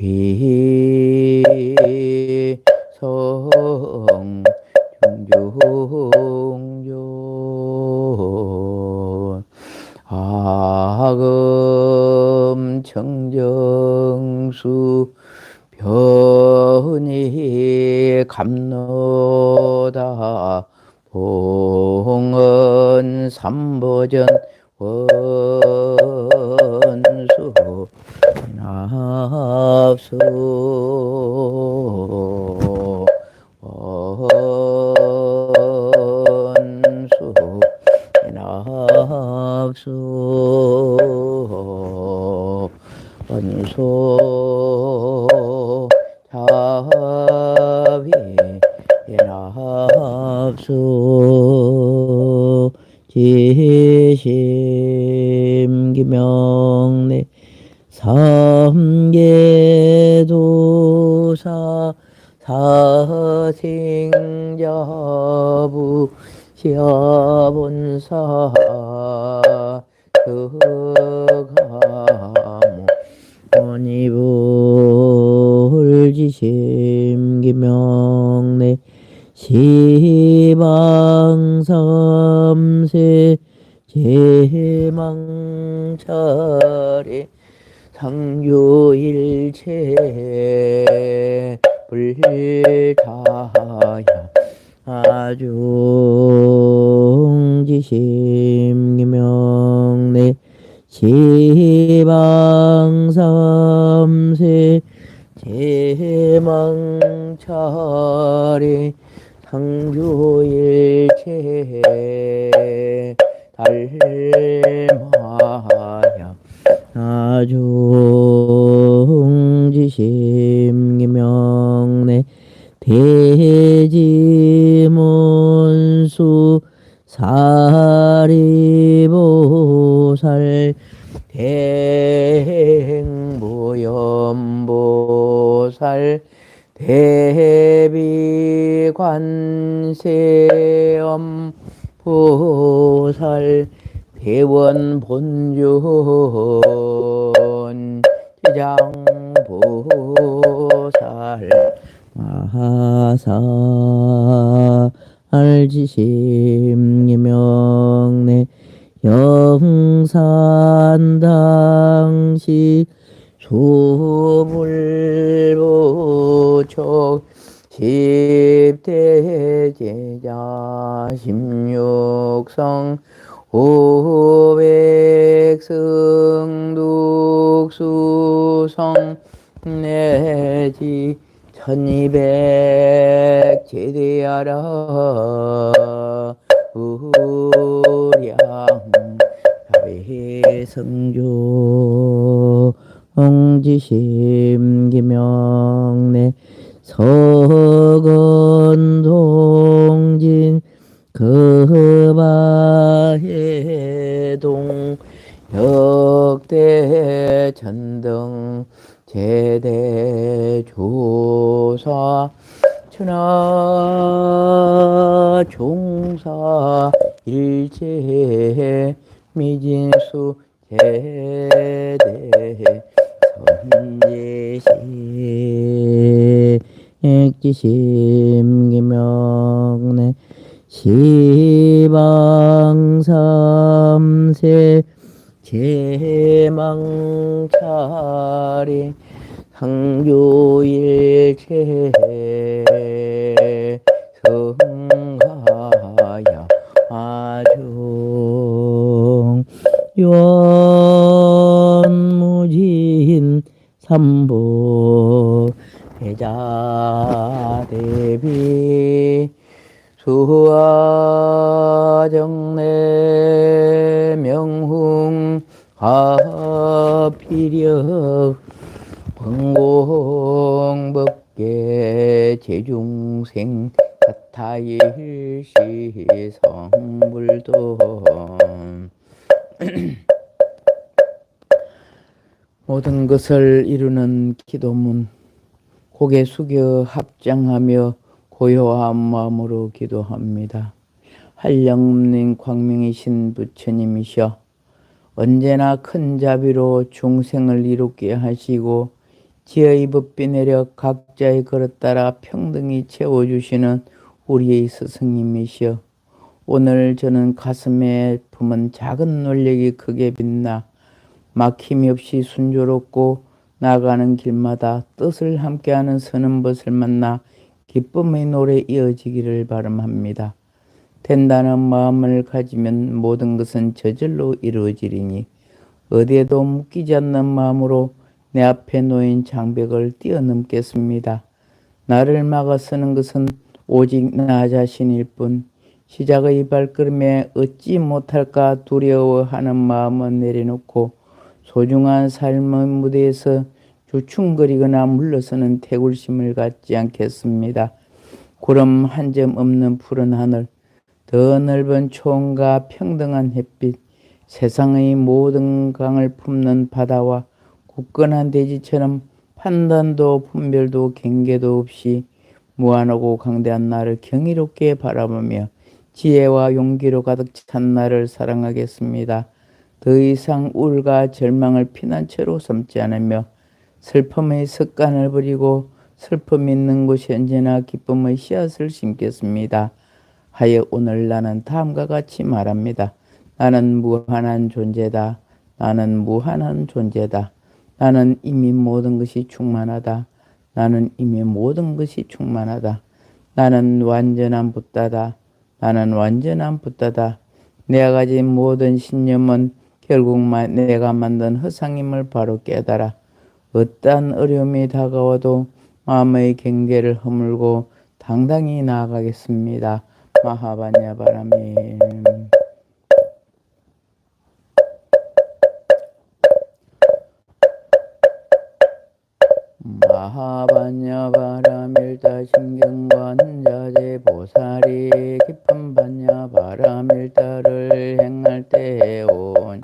위성 중중존 아금 청정수 변이 감로다 봉은 삼보전 원수 납수 원수 납수 원수 자비 납수 지심기명내 삼계도사 사생자부 시아본사 그가모 원이불지심기명내 시방삼세 제망차례 상조일체 불타야 아중지심기명내 시방삼세 제망차례 상조일체 달마야 아중지심기명내 대지문수 사리보살 대행무염보살 대비관세음보살 대원본존 제장보살 마하살지심기명내 영산당시 수불보촉 십대제자 십육성 오백승독수성 내지 1200 제대하라 우량 다배성조 엉지심기명내 서건동진 그바해동 역대전등 제대조사 천하 종사 일체 미진수 제대 선제시 액지심기명내 시방삼세 제망차례 상조일체 성하야 아중 연무진 삼보 대자 대비 수화정내 명흥 하피력 번공법계 제중생 같아일시 성불도 모든 것을 이루는 기도문 고개 숙여 합장하며 고요한 마음으로 기도합니다. 한량없는 광명이신 부처님이셔 언제나 큰 자비로 중생을 이롭게 하시고 지혜의 법비 내려 각자의 그릇 따라 평등히 채워주시는 우리의 스승님이시여, 오늘 저는 가슴에 품은 작은 논력이 크게 빛나 막힘이 없이 순조롭고 나가는 길마다 뜻을 함께하는 서는 벗을 만나 기쁨의 노래 이어지기를 바람합니다. 된다는 마음을 가지면 모든 것은 저절로 이루어지리니 어디에도 묶이지 않는 마음으로 내 앞에 놓인 장벽을 뛰어넘겠습니다. 나를 막아 서는 것은 오직 나 자신일 뿐, 시작의 발걸음에 얻지 못할까 두려워하는 마음은 내려놓고 소중한 삶의 무대에서 주춤거리거나 물러서는 태굴심을 갖지 않겠습니다. 구름 한 점 없는 푸른 하늘, 더 넓은 초원과 평등한 햇빛, 세상의 모든 강을 품는 바다와 굳건한 대지처럼 판단도 분별도 경계도 없이 무한하고 강대한 나를 경이롭게 바라보며 지혜와 용기로 가득 찬 나를 사랑하겠습니다. 더 이상 우울과 절망을 피난처로 삼지 않으며 슬픔의 습관을 버리고 슬픔 있는 곳에 언제나 기쁨의 씨앗을 심겠습니다. 하여 오늘 나는 다음과 같이 말합니다. 나는 무한한 존재다. 나는 무한한 존재다. 나는 이미 모든 것이 충만하다. 나는 이미 모든 것이 충만하다. 나는 완전한 붓다다. 나는 완전한 붓다다. 내가 가진 모든 신념은 결국 내가 만든 허상임을 바로 깨달아 어떠한 어려움이 다가와도 마음의 경계를 허물고 당당히 나아가겠습니다. 마하바냐바라미. 마하바냐바라밀다 신경관자재 보살이 깊은 바냐바라밀다를 행할 때에 온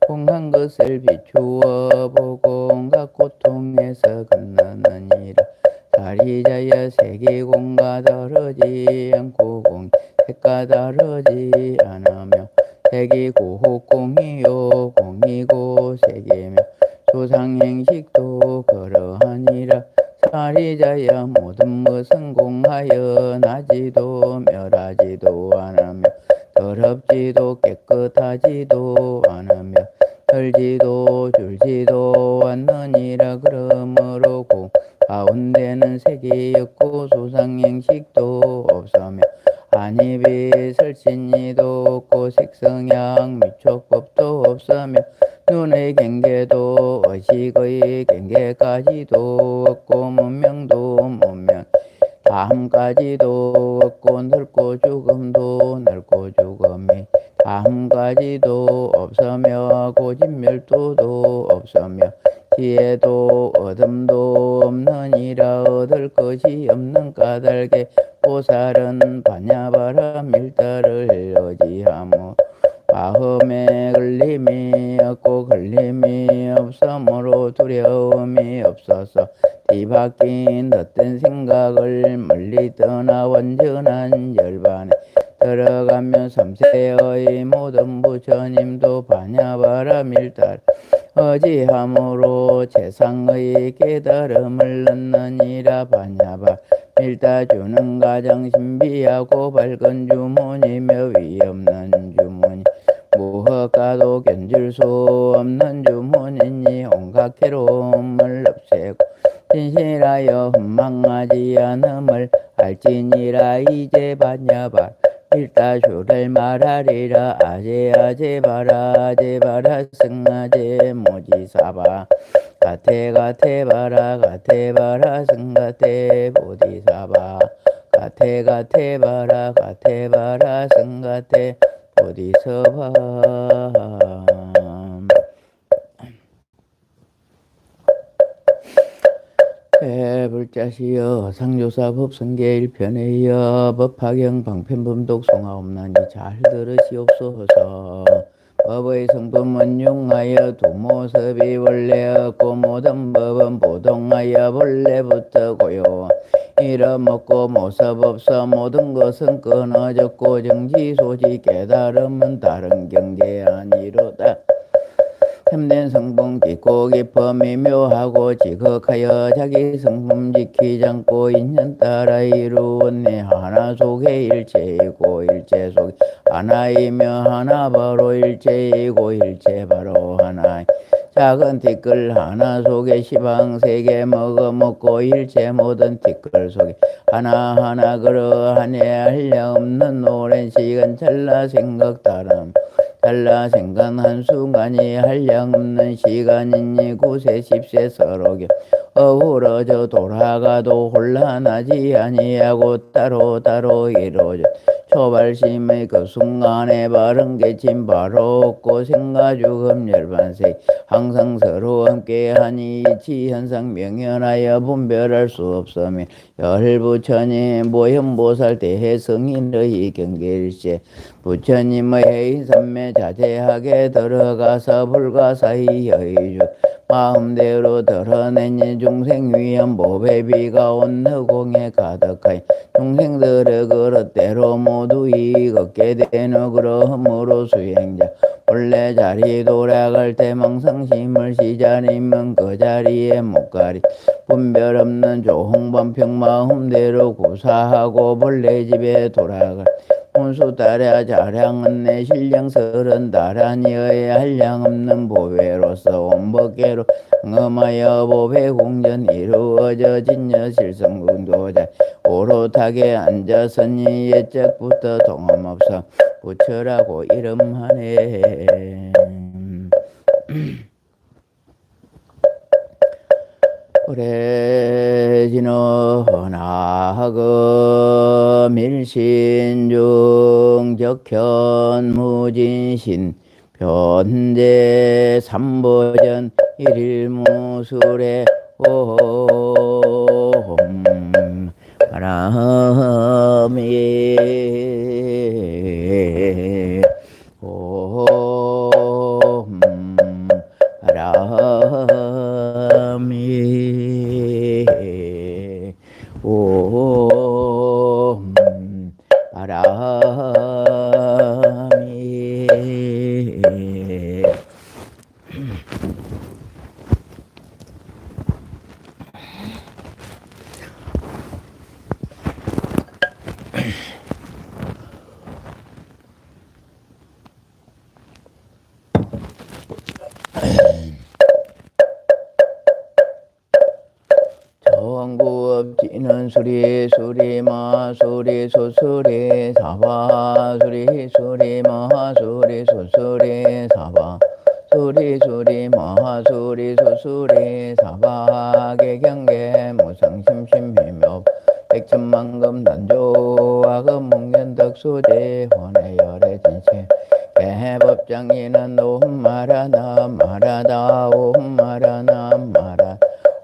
공한 것을 비추어 보고 온갖 고통에서 건너느니라. 사리자야 세계공과 다르지 않고 공색과 다르지 않으며 색이 고공이요 공이고 색이며 조상행식도 그러하니라. 사리자야 모든 것은 공하여 나지도 멸하지도 않으며 더럽지도 깨끗하지도 않으며 덜지도 줄지도 않느니라. 그러므로 공 가운데는 색이 없고 소상행식도 없으며 안입이 설신이도 없고 색성향 미촉법도 없으며 눈의 경계도 의식의 경계까지도 없고 문명도 문명 다함까지도 없고 늙고 죽음도 늙고 죽음이 다함까지도 없으며 고집멸도도 없으며 지혜도 어둠도 없느니라. 얻을 것이 없는 까닭에 보살은 바냐바라밀다를 의지하며 마음에 걸림이 없고 걸림이 없으므로 두려움이 없어서 뒤바뀐 헛된 생각을 멀리 떠나 완전한 열반에 들어가며 삼세의 모든 부처님도 바냐바라밀다를 의지함으로 세상의 깨달음을 얻느니라. 바냐바밀다 주는 가장 신비하고 밝은 주문이며 위없는 주문이 무엇과도 견줄 수 없는 주문이니 온갖 괴로움을 없애고 진실하여 흠망하지 않음을 알지니라. 이제 바냐바 밀다주를 말하리라. 아제아제바라 아제바라 승아제 모지사바 가테가테바라 가테바라 승가테 보디사바 가테가테바라 가테바라 승가테 보디사바. 불자시여 상조사 법성계 일편에이어 법화경 방편범독 송하옵나니 잘 들으시옵소서. 법의 성품은 융하여 두 모습이 원래 없고 모든 법은 보통하여 본래부터 고요 잃어먹고 모습 없어 모든 것은 끊어졌고 정지소지 깨달음은 다른 경계 아니로다. 참된 성분 깊고 깊어 미묘하고 지극하여 자기 성품 지키지 않고 인연 따라 이루었네. 하나 속에 일체이고 일체 속에 하나이며 하나 바로 일체이고 일체 바로 하나. 작은 티끌 하나 속에 시방 세계 먹어먹고 일체 모든 티끌 속에 하나하나 그러하니 한량없는 오랜 시간 찰나 생각 다름 찰나 생각 한순간이 한량없는 시간이니 구세 십세 서로겨 어우러져 돌아가도 혼란하지 아니하고 따로 이루어져 초발심의 그 순간에 바른 개침 바로 없고 생가죽음 열반세 항상 서로 함께하니 이치현상 명현하여 분별할 수 없으며 열부처님 모현보살 대해성인의 경계일세 부처님의 해인삼매 자제하게 들어가서 불가사의 여의주 마음대로 드러내니 중생 위험 보배비가 온너공에 가득하여 중생들의 그릇대로 모두 이익 얻게 되는 그러므로 수행자 원래 자리 돌아갈 때 망상심을 시자리면 그 자리에 못 가리 분별 없는 조홍반평 마음대로 구사하고 본래 집에 돌아갈 혼수 따라 자량은 내 신령설은 다라니의 한량 없는 보배로서 온법계로 응엄하여 보배 공전 이루어져 진여 실성궁도자 오롯하게 앉아서니 옛적부터 동함없어 부처라고 이름하네. 그래지너 나그 밀신중 적현 무진신 변제 삼보전 일일무술에 옴 바람이 옴 바람이 옴 바람이 정구업지는 수리 수리마수리 수수리 사바 수리 수리마수리 수수리 사바 수리 수리마수리 수수리 사바 개경계 무상심심미묘 백천만금 단조와금 목련덕수제 환해열의 진체 개법장이는 옴마라나 마라다 옴마라나 마라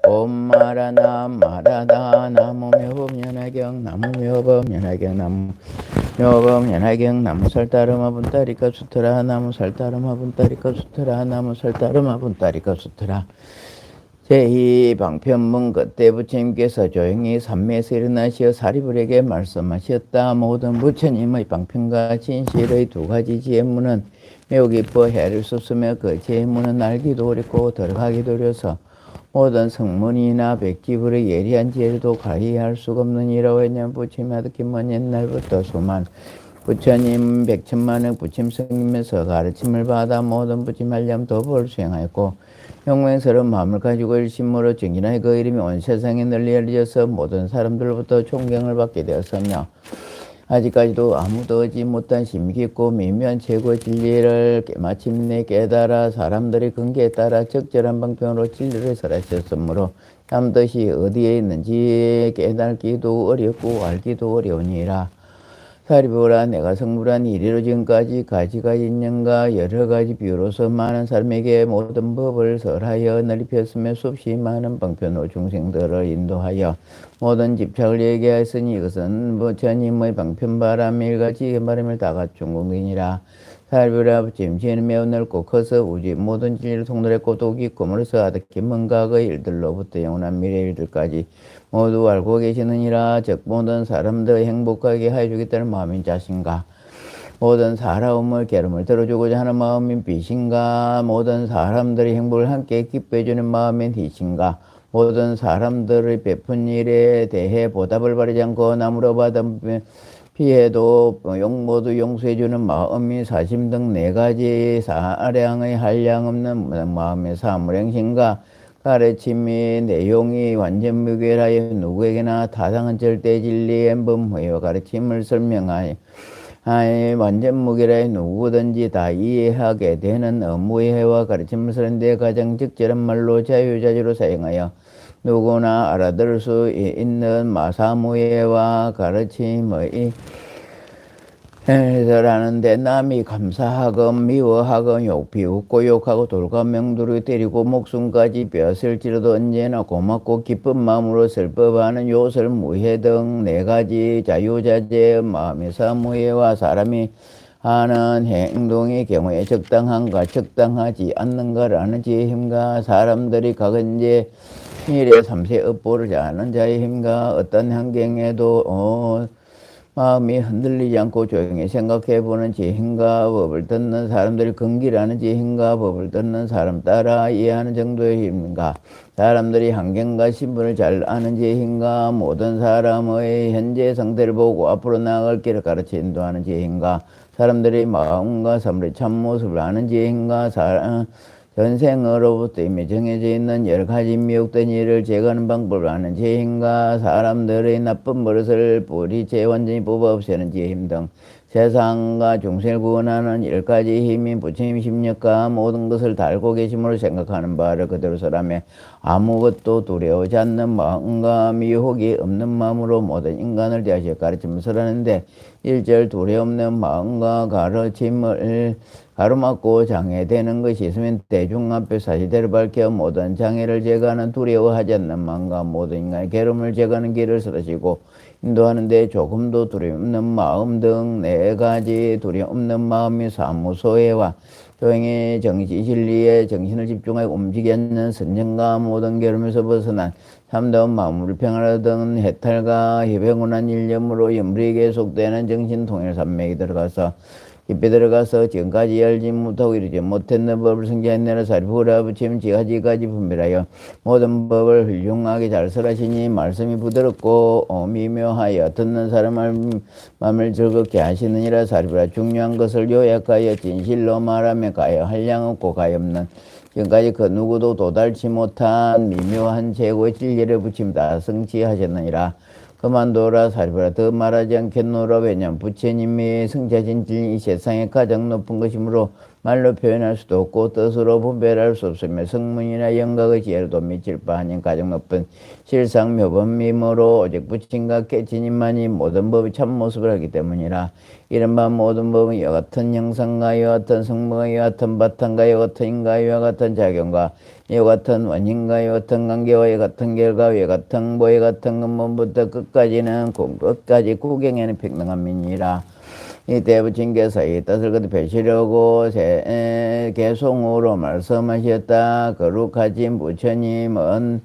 옴마라나 마라다 나무묘법연화경 나무묘법연화경 나무묘법연화경 나무살따르마 분따리까 수트라 나무살따르마 분따리까 수트라 나무살따르마 분따리까 수트라 제2방편문 그때 부처님께서 조용히 산매에서 일어나시어 사리불에게 말씀하셨다. 모든 부처님의 방편과 진실의 두 가지 지혜문은 매우 기뻐 해를 쏟으며 그 지혜문은 알기도 어렵고 들어가기도 어려서 모든 성문이나 백기불의 예리한 지혜도 가히 할 수가 없느니라. 왜냐하면 부처님이 하득히먼 옛날부터 수만 부처님 백천만의 부처님 성님에서 가르침을 받아 모든 부처님 한량 도법을 수행하였고 영맹스러운 마음을 가지고 일심으로 정진하여 그 이름이 온 세상에 널리 알려져서 모든 사람들로부터 존경을 받게 되었으며 아직까지도 아무도 얻지 못한 심깊고 미묘한 최고의 진리를 마침내 깨달아 사람들의 근기에 따라 적절한 방편으로 진리를 설하셨으므로 참듯이 어디에 있는지 깨달기도 어렵고 알기도 어려우니라. 사리부라 내가 성불한 이리로 지금까지 가지가지 인연과 여러가지 비유로서 많은 사람에게 모든 법을 설하여 널리 폈으며 수없이 많은 방편으로 중생들을 인도하여 모든 집착을 얘기하였으니 이것은 부처님의 방편바람이 일가지 바람을 다 갖춘 공이니라. 사리부라 부처님 지혜는 매우 넓고 커서 우주 모든 진리를 통달했고 또 깊고물어서 아득히 먼 과거의 일들로부터 영원한 미래 일들까지 모두 알고 계시느니라. 즉 모든 사람들 행복하게 하여 주겠다는 마음인 자신과 모든 사람을 괴로움을 들어주고자 하는 마음인 빛인가? 모든 사람들의 행복을 함께 기뻐해주는 마음인 빛인가? 모든 사람들의 베푼 일에 대해 보답을 바라지 않고 남으로 받은 피해도 모두 용서해주는 마음이 사심 등 네 가지 사량의 한량 없는 마음의 사물행신가? 가르침이 내용이 완전 무결하여 누구에게나 타당한 절대 진리의 범회와 가르침을 설명하여 완전 무결하여 누구든지 다 이해하게 되는 의무회와 가르침을 쓰는데 가장 적절한 말로 자유자재로 사용하여 누구나 알아들을 수 있는 마사무예와 가르침의 라는데 남이 감사하건 미워하건 비웃고 욕하고 돌과 명두를 때리고 목숨까지 빼앗을지라도 언제나 고맙고 기쁜 마음으로 쓸 법하는 요설 무해 등 네 가지 자유자재의 마음의 사무예와 사람이 하는 행동의 경우에 적당한가 적당하지 않는가라는 지혜의 힘과 사람들이 각은제 일에 삼세 업보를 아는 자의 힘과 어떤 환경에도 마음이 흔들리지 않고 조용히 생각해보는 지혜인가 법을 듣는 사람들이 긍기라는 지혜인가 법을 듣는 사람 따라 이해하는 정도의 힘인가 사람들이 환경과 신분을 잘 아는 지혜인가 모든 사람의 현재 상태를 보고 앞으로 나아갈 길을 가르쳐 인도하는 지혜인가 사람들의 마음과 삶의 참모습을 아는 지혜인가 전생으로부터 이미 정해져 있는 여러 가지 미혹된 일을 제거하는 방법을 아는 지혜인가 사람들의 나쁜 버릇을 뿌리째 완전히 뽑아 없애는 지혜힘 등 세상과 중생을 구원하는 10가지 힘인 부처님 심력과 모든 것을 다 알고 계심으로 생각하는 바를 그대로 설하며 아무것도 두려워하지 않는 마음과 미혹이 없는 마음으로 모든 인간을 대하여 가르침을 설하는데 일절 두려움 없는 마음과 가르침을 가로막고 장애되는 것이 있으면 대중 앞에 사실대로 밝혀 모든 장애를 제거하는 두려워하지 않는 마음과 모든 인간의 괴로움을 제거하는 길을 설하시고 인도하는데 조금도 두려움 없는 마음 등 네 가지 두려움 없는 마음이 사무소해와 조용히 정시 진리에 정신을 집중하여 움직이지 않는 선정과 모든 괴로움에서 벗어난 참다운 마음을 평안하던 해탈과 해병운한 일념으로 염불이 계속되는 정신 통일 산맥이 들어가서 깊이 들어가서 지금까지 열지 못하고 이르지 못했는 법을 성취하느라 사리부라 부처님 지가지까지 분별하여 모든 법을 훌륭하게 잘 설하시니 말씀이 부드럽고 미묘하여 듣는 사람의 마음을 즐겁게 하시느니라 사리부라 중요한 것을 요약하여 진실로 말하며 가여 한량 없고 가여 없는 지금까지 그 누구도 도달치 못한 미묘한 최고의 진리를 부처님 다 성취하셨느니라. 그만둬라 사리부라 더 말하지 않겠노라 왜냐면 부처님이 성취하신 진리 이 세상에 가장 높은 것이므로 말로 표현할 수도 없고 뜻으로 분별할 수 없으며 성문이나 영각의 지혜로도 미칠 바 아닌 가장 높은 실상 묘범미모로 오직 부처님과 깨치님만이 모든 법의 참모습을 하기 때문이라. 이른바 모든 법은 이와 같은 형상과 이와 같은 성모가 이와 같은 바탕과 이와 같은 인과 이와 같은 작용과 이와 같은 원인과 이와 같은 관계와 이와 같은 결과 이와 같은 보이 같은 근본부터 끝까지 구경에는 평등한 민이라. 이때 부처님께서 이 뜻을 그도 펼치려고 개송으로 말씀하셨다. 거룩하신 부처님은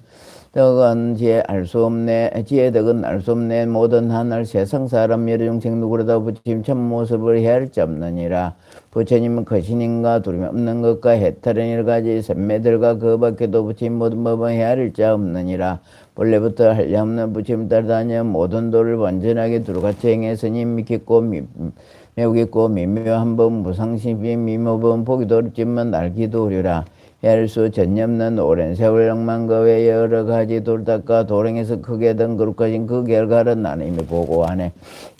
덕은 지혜 알 수 없네. 지혜 덕은 알 수 없네. 모든 하늘 세상 사람 여러 중생 누구라도 부처님 참모습을 헤아릴 자 없느니라. 부처님은 거신인가 두려움 없는 것과 해탈은 여러 가지 선매들과 그 밖에도 부처님 모든 법은 헤아릴 자 없느니라. 본래부터 한량없는 부처님 따라다녀 모든 도를 완전하게 두루같이 행했으니 믿겠고 매우 깊고 미묘한 법 무상심이 미묘법 보기도 어렵지만 알기도 어려라. 헤아릴 수 전혀 없는 오랜 세월 낭만 그 외 여러 가지 돌닦아 도랭에서 크게 든 거룩하신 그 결과를 나는 이미 보고하네.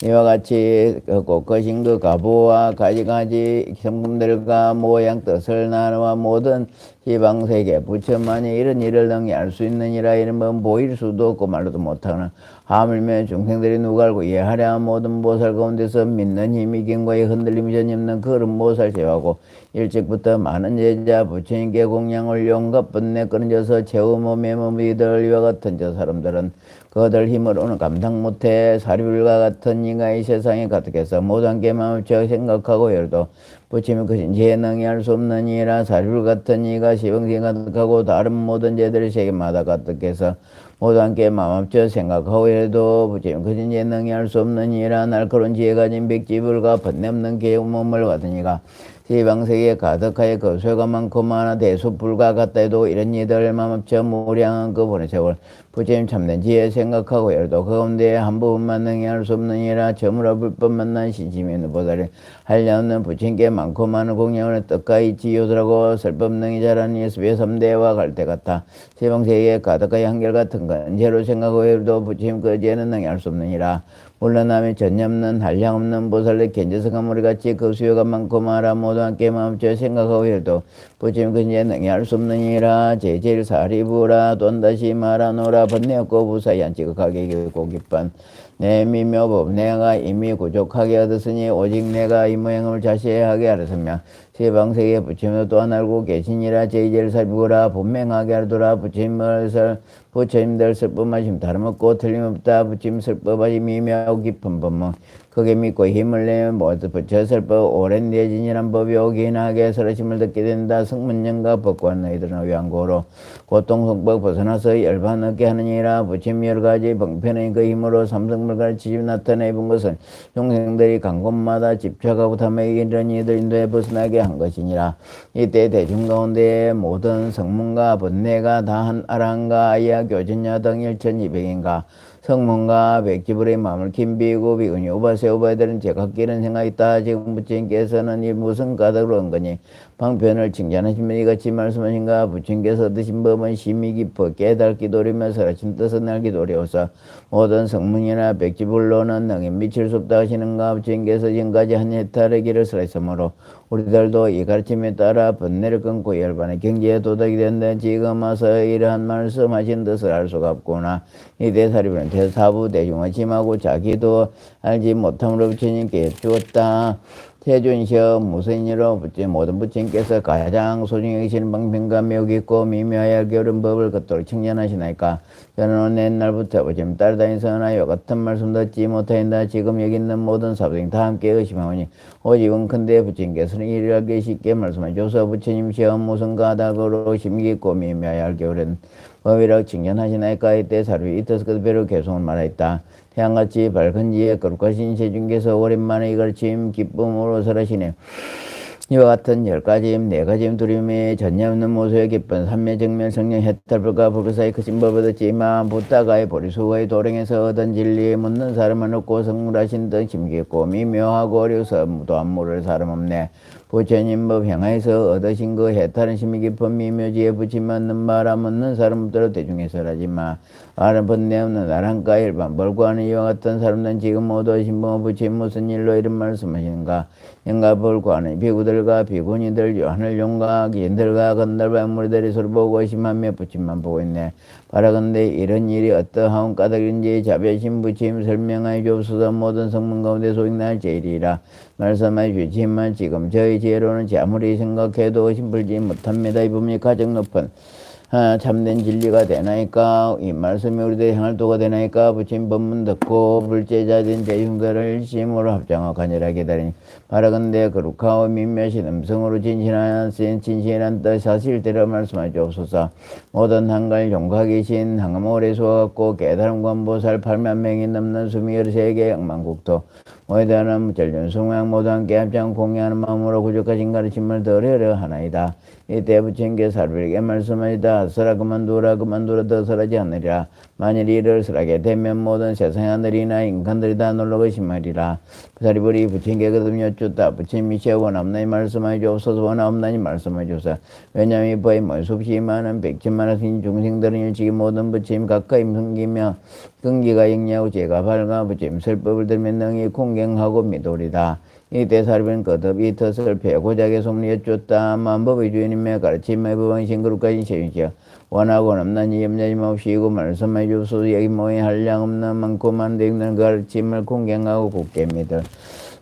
이와 같이 꽃것인 그 가보와 가지가지 성품들과 모양 뜻을 나누어 모든 시방세계 부처만이 이런 일을 능히 알 수 있느니라. 이런 건 보일 수도 없고 말로도 못하는 하물며 중생들이 누가 알고 이해하랴. 모든 보살 가운데서 믿는 힘이 견고히 흔들림이 전혀 없는 그런 보살 제하고 일찍부터 많은 제자 부처님께 공양을 용과 번뇌 끊어져서 채우몸에 몸이들 이와 같은 저 사람들은 그들 힘으로는 감당 못해. 사리불과 같은 이가 이 세상에 가득해서 모든 게 마음을 생각하고 열도 부처님의 크신 지혜 능히 알 수 없느니라. 사리불 같은 이가 시방생이 가득하고 다른 모든 제들의 세계마다 가득해서 모두 함께 마음 합쳐 생각하고 해도 부처님 그진 예 능히 할 수 없느니라. 날카로운 지혜 가진 백지불과 번뇌없는 개운 몸을 받으니가 지방세계에 가득하여 거수가 많고 많아 대수불과 같다 해도 이런 이들 마음 합쳐 무량한 그 보내 세월 부처님 참된 지혜 생각하고 열도 그 가운데 한 부분만 능히 할 수 없느니라. 저물어 불법 만난 신심이 있는 보살이 한량 없는 부처님께 많고 많은 공양을 뜻가히 지효들하고 설법 능히 자라는 예수의 3대와 갈 때 같아 지방세계에 가득하여 한결같은 건제로 생각하고 열도 부처님 그 지혜는 능히 할 수 없느니라. 물러나면 전념없는 한량 없는 보살의 견제성한 우리같이 그 수요가 많고 많아 모두 함께 마음껏 생각하고 해도 부처님 그 이제 능히 할 수 없느니라. 제질 사리부라 돈 다시 말하노라. 번뇌없고 부사히 안지극하게 길고 깊은 내 미묘법 내가 이미 부족하게 얻었으니 오직 내가 이 모양을 자세하게 알았으며 세방세계 부처님도 또한 알고 계시니라. 제질 사리부라 분명하게 알더라. 부처님들 설법하심 다름없고 틀림없다. 부처님 설법하심 미묘하고 깊은 법문 크게 믿고 힘을 내면 모두 부처 설법 오랜 내진이란 법이 오긴하게 설하심을 듣게 된다. 성문연과 법관 너희들은 위안고로 고통성법 벗어나서 열반 얻게 하느니라. 부처님 여러가지 방편의 그 힘으로 삼성물 가르치시 나타내 본 것은 중생들이 간 곳마다 집착하고 탐에 이런 이들 인도에 벗어나게 한 것이니라. 이때 대중 가운데 모든 성문과 번뇌가 다 한 아랑과 아이야 교전야 등 1200인가 성문과 백지불의 마음을 김비고 비근이 오바세 오바들은 제각기는 생각이 있다. 지금 부처님께서는 이 무슨 까닭으로 한 거니 방편을 칭찬하시면 이같이 말씀하신가. 부처님께서 얻으신 법은 심히 깊어 깨닫기도 어려면서 하신 뜻은 알기도 어려워서 모든 성문이나 백지불로는 능히 미칠 수 없다 하시는가. 부처님께서 지금까지 한 해탈의 길을 설했으므로 우리들도 이 가르침에 따라 번뇌를 끊고 열반의 경지에 도덕이 된다. 지금 와서 이러한 말씀하신 뜻을 알 수가 없구나. 이 대사리부는 대사부 대중을 침하고 자기도 알지 못함으로 부처님께 주었다. 태준시여 무슨 일로 모든 부처님께서 가장 소중히 여기시는 방편과 매우 깊고 미묘하여 알기 어려운 법을 걷도록 칭찬하시나이까. 저는 옛날부터 부처님 따라다니서나요 같은 말씀 듣지 못하인다. 지금 여기 있는 모든 사부들이 다 함께 의심하오니 오직 은컨대 부처님께서는 이를 알기 쉽게 말씀하셔서 부처님 시험 무슨 가닥으로 심히 깊고 미묘하여 알기 어려운 법이라고 칭찬하시나이까. 이때 사료이 뜻 그대로 계속 말하였다. 태양같이 밝은 지에 거룩하신 세중께서 오랜만에 이 가르침 기쁨으로 설하시네. 이와 같은 10가지, 4가지 두림의 전혀 없는 모습에 기쁜 삼매정면 성령 해탈불과 불사의 크신 법을 얻었지만 부타가의 보리수의 도령에서 얻은 진리에 묻는 사람은 없고 성물하신 듯 심기있고 미묘하고 어려서 무도한 모를 사람 없네. 부처님 법 행하에서 얻으신 그 해탈은 심히 깊은 미묘지에 붙임맞는 말아 묻는 사람들로 대중에서 하지마. 아는 번뇌 없는 아랑가 일반 벌구하는 이와 같은 사람들은 지금 모두 신봉 부처님 무슨 일로 이런 말씀하시는가. 영가 벌구하는 비구들과 비구니들 하늘 용과 기인들과 건달과 무리들이 서로 보고 심하며 부처님만 보고 있네. 바라건대 이런 일이 어떠한 까닭인지 자비하신 부처님 설명하여 주옵소서. 모든 성문 가운데 소익날 제일이라 말씀하여 주시지만 지금 저희 지혜로는 아무리 생각해도 힘풀지 못합니다. 이 법이 가장 높은 참된 진리가 되나이까. 이 말씀이 우리들의 행할 도가 되나이까. 부처님 법문 듣고 불제자된 대중들을 심으로 합장하고 간절하게 기다리니 바라건대 거룩하고 민묘신 음성으로 진실한 뜻 사실대로 말씀하여 주옵소서. 모든 한갈 용각이신 항암오래 수고갖고 깨달음과 보살 8만명이 넘는 수미 13개 억만국토 모에다는 전륜승왕 모두 함께 합장 공양하는 마음으로 구족하신 가르침을 들으려 하나이다. 이때 부처님께서 사르비에게 말씀하시다. 서라 그만두라 더 설하지 않으리라. 만일 이를 설하게 되면 모든 세상의 하늘이나 인간들이 다 놀라 의심하리라. 사리불이 부처님께 거듭 여쭙다. 부처님이 원없나니 말씀하여 주옵소서. 원없나니 말씀하여 주소서. 왜냐하면 이 법이 수없이 많은 백천만하신 중생들은 일찍이 모든 부처님 가까이 섬기며 근기가 영리하고 제가 밝아 부처님 설법을 들으면 능히 공경하고 믿으리다. 이때 사리불은 거듭 이 뜻을 배고자게 소문이 여쭙다. 만법의 주인님의 가르침의 법왕신 거룩하신 세윤시여 원하고는 없나니 염려하지 마옵시고 말씀해 주소서. 여기 모이 한량 없는 많고 많은 있는 가르침을 공경하고 굳게 믿을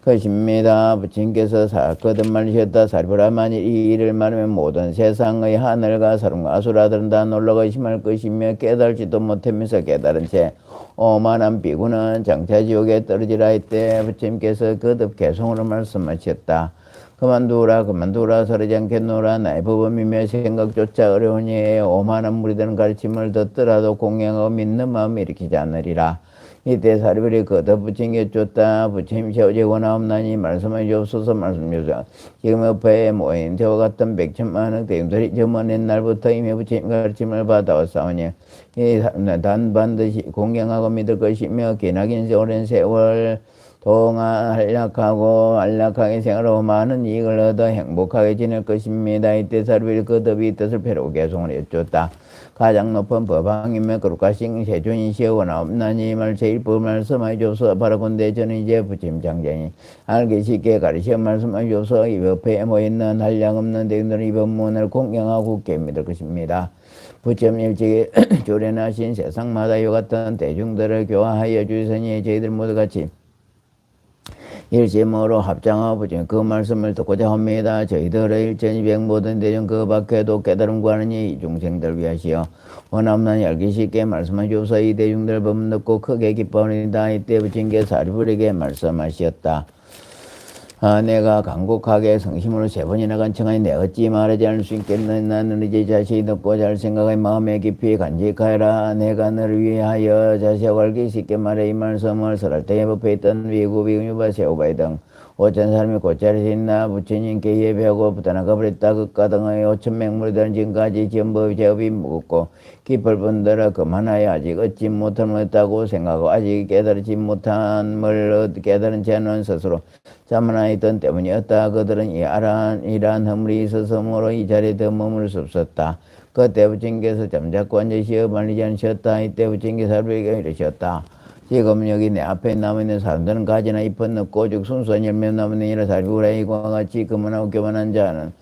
것입니다. 부처님께서 거듭말하셨다. 사리불아 만일 이 일을 말하면 모든 세상의 하늘과 사람과 아수라들은 다 놀라고 의심할 것이며 깨달지도 못하면서 깨달은 채 오만한 비구는 장차 지옥에 떨어지라. 이때 부처님께서 거듭 개송으로 말씀하셨다. 그만두라 서르지 않겠노라. 나의 법음이며 생각조차 어려우니 오만한 무리들은 가르침을 듣더라도 공경하고 믿는 마음을 일으키지 않으리라. 이때 사리불이 걷어붙인 게 쫓다 부처님 세우지 원하옵나니 말씀해 주옵소서. 말씀 주소서. 지금 옆에 모인 저와 같은 백천만억 대중들이 저 먼 옛날부터 이미 부처님 가르침을 받아왔사오니 이 단 반드시 공경하고 믿을 것이며 기나긴 오랜 세월 동안 안락하게 생활하고 많은 이익을 얻어 행복하게 지낼 것입니다. 이때 사리불이 걷어비 뜻을 펴고 개송을 해줬다. 가장 높은 법왕이며 거룩하신 세존이시여 원하옵나니 말 제일법 말씀하여 주소서. 바라건대 저는 이제 부처님 장자니 알기 쉽게 가르쳐 말씀하여 주소서. 이 법회에 모여있는 한량없는 대중들은 이 법문을 공경하고 굳게 믿을 것입니다. 부처님 일찍이 조련하신 세상마다 이와 같은 대중들을 교화하여 주시니 저희들 모두 같이 일심으로 합장하고 부처님 그 말씀을 듣고자 합니다. 저희들의 일전이백 모든 대중 그 밖에도 깨달음 구하느니 이 중생들 위하시어 원하옵나니 알기 쉽게 말씀해 주소서. 이 대중들 법문 듣고 크게 기뻐하니다. 이때 부처님께 사리불에게 말씀하셨다. 내가 간곡하게 성심으로 3번이나 간청하니 내 어찌 말하지 않을 수 있겠느냐. 나는 이제 자신이 듣고 잘 생각하여 마음에 깊이 간직하여라. 내가 너를 위하여 자세하고 알기 쉽게 말해 이 말씀을 설할 때에 법에 있던 위구비 응유바 세우바이 등 5천 사람이 곧자리에 있나 부처님께 예배하고 부단하가 버렸다. 극가 등의 5천 맹물들은 지금까지 지연법이 제업이 무겁고 깊을 분들은 그만하여 아직 얻지 못함을 얻다고 생각하고 아직 깨달지 못함을 깨달은 자는 스스로 자만하여 있던 때문이었다. 그들은 이러한 허물이 있어서므로 이 자리에 더 머물 수 없었다. 그때 부처님께서 잠자코 앉으시어 말리지 않으셨다. 이때 부처님께서 사리불에게 이르셨다. 지금 여기 내 앞에 남아있는 사람들은 가지나 잎은 넣고 오직 순수한 열매 남아있느니라. 사리불아 이와 같이 그만하고 교만한 자는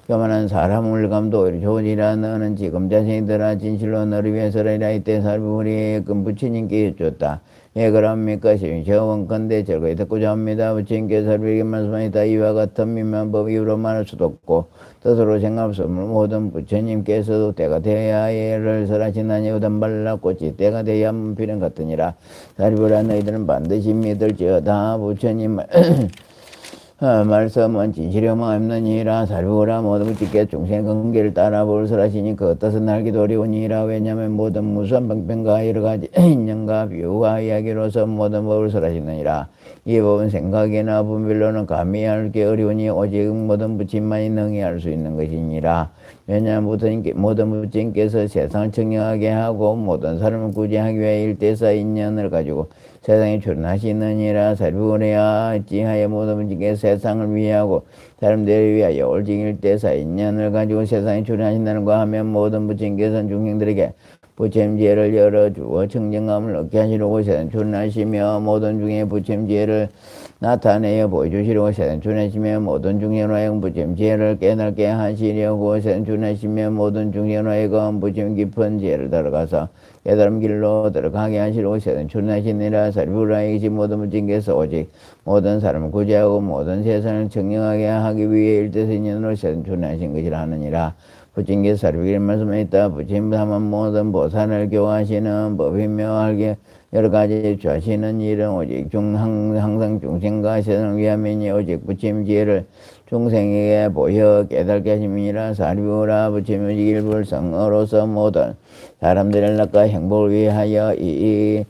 교만한 사람을 감도 오히려 좋으니라. 너는 지금 자신이더라 진실로 너를 위해서라. 이때 사리불이 부처님께 여쭈었다. 예 그럽니까? 저 원컨대 절거히 듣고자 합니다. 부처님께서 사리불에게 말씀하셨다. 이와 같은 미묘한 법 이유로 말할 수도 없고 뜻으로 생각할 수 없는 모든 부처님께서도 때가 되어야 예를 설하시나니 우단발라 꽃이 때가 되어야 문필은 같으니라. 사리불아 너희들은 반드시 믿을지어다. 부처님 말씀은 진실이오마 없느니라. 사리불아 모든 부처께 중생 근기를 따라 볼설하시니 그 뜻은 알기도 어려우니라. 왜냐하면 모든 무수한 방편과 여러가지 인연과 비유와 이야기로서 모든 법을 설하시느니라. 이 법은 생각이나 분별로는 감히 알기 어려우니 오직 모든 부처님만이 능히 알 수 있는 것이니라. 왜냐하면 모든 부처님께서 세상을 청량하게 하고 모든 사람을 구제하기 위해 일대사 인연을 가지고 세상에 출연하시느니라. 사리불이야 어찌하여 모든 부처님께서 세상을 위하고 사람들을 위하여 올직 일대사 인연을 가지고 세상에 출연하신다는가 하면 모든 부처님께서는 중생들에게 부처님 지혜를 열어주어 청정감을 얻게 하시려고 세상 출연하시며 모든 중에 부처님 지혜를 나타내어 보여주시려고 세상 출연하시며 모든 중생으로 하여금 부처님 지혜를 깨닫게 하시려고 세상 출연하시며 모든 중생으로 하여금 부처님 깊은 지혜를 들어가서 깨달음 길로 들어가게 하시려고 세상 출연하시니라. 사리불아 이것이 모든 부처님께서 오직 모든 사람을 구제하고 모든 세상을 청정하게 하기 위해 일대선인으로 세상 출연하신 것이라 하느니라. 부처님께서 사리불에게 말씀하셨다. 부처님 다만 모든 보살을 교화하시는 법이며 알게 여러 가지 주하시는 일은 오직 항상 중생과 세상을 위함이니 오직 부처님 지혜를 중생에게 보여 깨닫게 하심이니라. 사리불아 부처님 오직 일불성어로서 모든 사람들의 안락과 행복을 위하여 이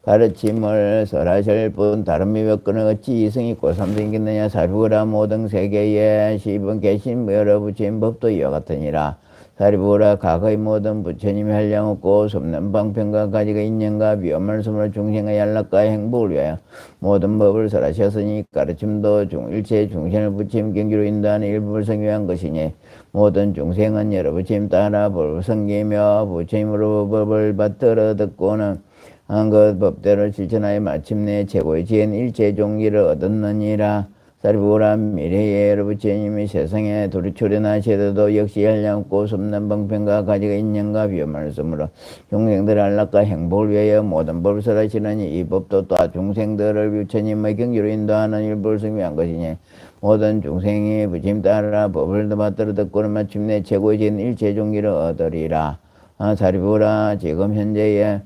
가르침을 설하실 뿐 다른 미벽근은 어찌 이성이 있고 삼성이 있겠느냐. 사리불아 모든 세계에 시분 계신 여러 부처님 법도 이와 같으니라. 사리불아 과거의 모든 부처님이 한량없고 섭는 방편과 가지가 인연과 비유 말씀으로 중생의 안락과 행복을 위하여 모든 법을 설하셨으니 가르침도 일체 중생을 부처님 경기로 인도하는 일부를 성교한 것이니 모든 중생은 여러 부처님 따라 법을 섬기며 부처님으로 법을 받들어 듣고는 그 법대로 실천하여 마침내 최고의 지혜는 일체 종기를 얻었느니라. 사리불아 미래에 여러 부처님이 세상에 출연하시더라도 역시 한량없고 섭난 방편과 가지가 인연과 비유 말씀으로 중생들의 안락과 행복을 위하여 모든 법을 설하시느니 이 법도 또한 중생들을 부처님의 경지로 인도하는 일부를 성취한 것이니 모든 중생이 부처님 따라 법을 받들어 듣고는 마침내 최고의 지혜는 일체 종기를 얻으리라. 사리불아 지금 현재에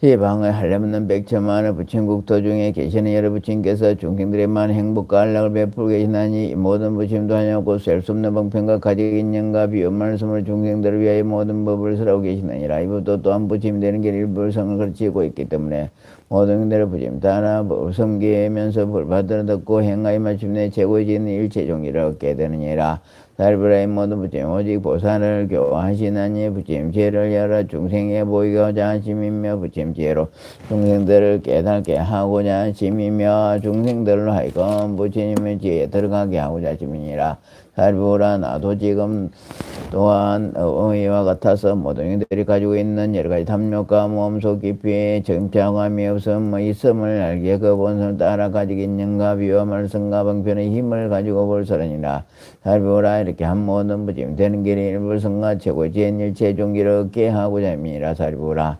시방을 하려면 백천만의 부친국토 중에 계시는 여러 부친께서 중생들의 많은 행복과 안락을 베풀고 계시나니 이 모든 부침도 하냐고 셀 수 없는 방편과 가지고 있는가 비운 말씀을 중생들을 위하여 모든 법을 설하고 계시느니라. 이것도 또한 부침이 되는 길 일불성을 거치고 있기 때문에 모든 경들의 부침 다나 법을 섬기면서 벌 받들어 듣고 행하여 마침내 최고의 지는 일체종이라 얻게 되느니라. 살브라의 모든 부침 오직 보살을 교화하시나니 부침 죄를 여러 중생에 보이고자 하심이며 부침 죄로 중생들을 깨닫게 하고자 하심이며 중생들로 하여금 부처님의 지혜에 들어가게 하고자 하심이니라. 살부라 나도 지금 또한 이와 같아서 모든 이들이 가지고 있는 여러 가지 탐욕과 몸속 깊이 정착함이 없음 있음을 알게 그 본성을 따라 가지고 있는가 비와 말씀과 방편의 힘을 가지고 볼서라니라. 살부라 이렇게 한 모든 부짐 되는 길이 일불성과 최고의 지혜인 일체 종기를 얻게 하고자 함이니라. 살부라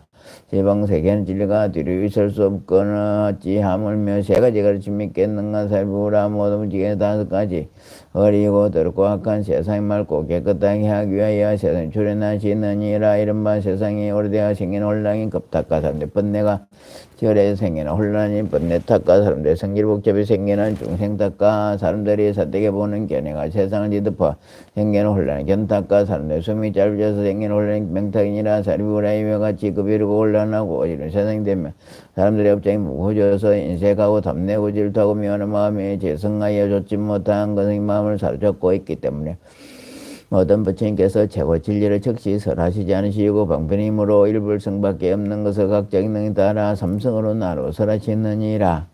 세방 세계는 진리가 뒤로 있을 수 없거나 어찌 하물며 세 가지 가르침 믿겠는가. 살부라 모든 무지개 5가지 어리고 더럽고 악한 세상이 맑고 깨끗하게 하기 위하여 세상에 출현하시느니라. 이른바 세상이 오래되어 생긴 혼란이 급탁과 사람들 번뇌가 절에 생기는 혼란이 번뇌 탓과 사람들의 성질 복잡이 생기는 중생 탓과 사람들이 사택에 보는 견해가 세상을 뒤덮어 생기는 혼란이 견탁과 사람들의 숨이 짧아져서 생기는 혼란이 명탁이니라. 살부라 이와 같이 급이르고 혼란하고 이런 세상이 되면 사람들의 업장이 무거워져서 인색하고 탐내고 질투하고 미워하는 마음이 재성하여 좋지 못한 것의 마음을 사로잡고 있기 때문에 모든 부처님께서 최고 진리를 즉시 설하시지 않으시고 방편의 힘으로 일불성밖에 없는 것을 각자 기능에 따라 삼성으로 나로 설하시느니라.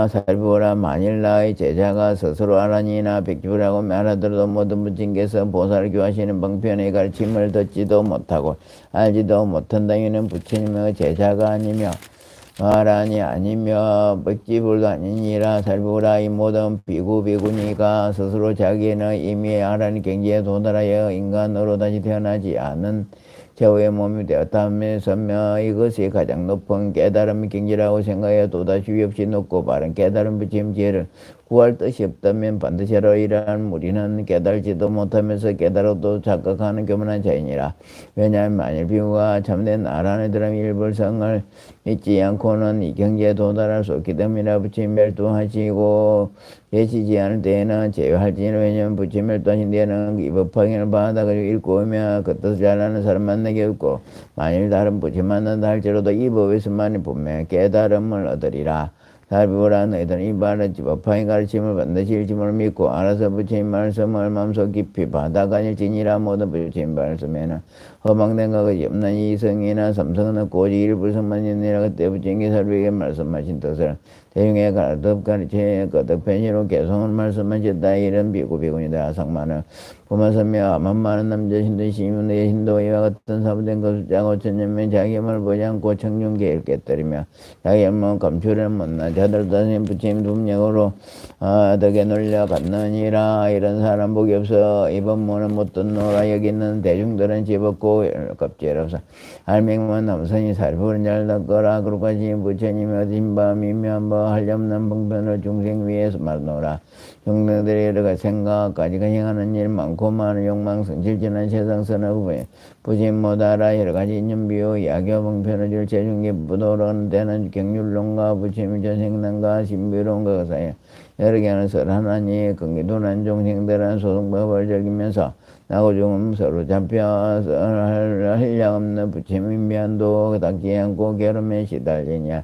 살부라 만일 나의 제자가 스스로 알아니나 백주라고 말하더라도 모든 부처님께서 보살을 교하시는 방편의 가르침을 듣지도 못하고 알지도 못한다. 이는 부처님의 제자가 아니며 말하니 아니며 백지불도 아니니라. 살부라 이 모든 비구 비구니가 스스로 자기는 이미 아라니 경지에 도달하여 인간으로 다시 태어나지 않은 최후의 몸이 되었다면서며 이것이 가장 높은 깨달음의 경지라고 생각하여 또다시 위없이 높고 바른 깨달음 부처님 지혜를 구할 뜻이 없다면 반드시 하러 이러한 우리는 깨달지도 못하면서 깨달아도 착각하는 교만한 자이니라. 왜냐하면 만일 비구가 참된 아라는 드람 일불성을 믿지 않고는 이 경지에 도달할 수 없기 때문이라. 부처님 멸도하시고 계시지 않을 때에는 제외할지는 왜냐하면 부처님 멸도하신 데에는 이 법화경을 받아 가지고 읽고 오며 그 뜻을 잘 아는 사람 만나게 없고 만일 다른 부처님 만난다 할지라도 이 법에서만이 분명히 깨달음을 얻으리라. 살부라 너희들은 이 바른 법화의 가르침을 반드시 일침을 믿고 알아서 부처님 말씀을 마음속 깊이 받아가닐지니라. 모든 부처님 말씀에는 허망된 것이 없는 이성이나 삼성은 없고 오직 일불성만 있느니라. 그때 부처님께서 살부에게 말씀하신 뜻을 대중에 가르듭 가르치에 거듭 편시로 개성을 말씀하셨다. 이런 비구비군이다. 상만은 부마선며 암만 많은 남자 신도 시민의 신도 이와 같은 사부된 것을 짜고 천년면 자기 힘을 보지 않고 청중계를 깨뜨리며 자기 힘을 감추려는 못난 자들 다스린 부처님 dum력으로 덕에 놀려 갔느니라. 이런 사람 복이 없어 이 법문은 못 듣노라. 여기 있는 대중들은 집었고 껍질없어 알맹만 남선이 살부는 잘 듣거라. 그러까지 부처님이 어딘 밤이며 한번 하려없는 방편을 중생 위에서 말노라. 중생들이 여러 가지 생각까지가 행하는 일 많고 많은 욕망 성질진한 세상 선업에 부진 못알아 여러 가지 인연비요 야교 방편을 줄 제중기 부도로는 되는 경률론과 부처님의 전생난과 신비론과 사이에 여러 개는 설하나니 근기도난 중생들은 소승법을 즐기면서 나고 죽음 서로 잡혀 한량 없는 부처님의 미안도 닦지 않고 괴로움에 시달리냐.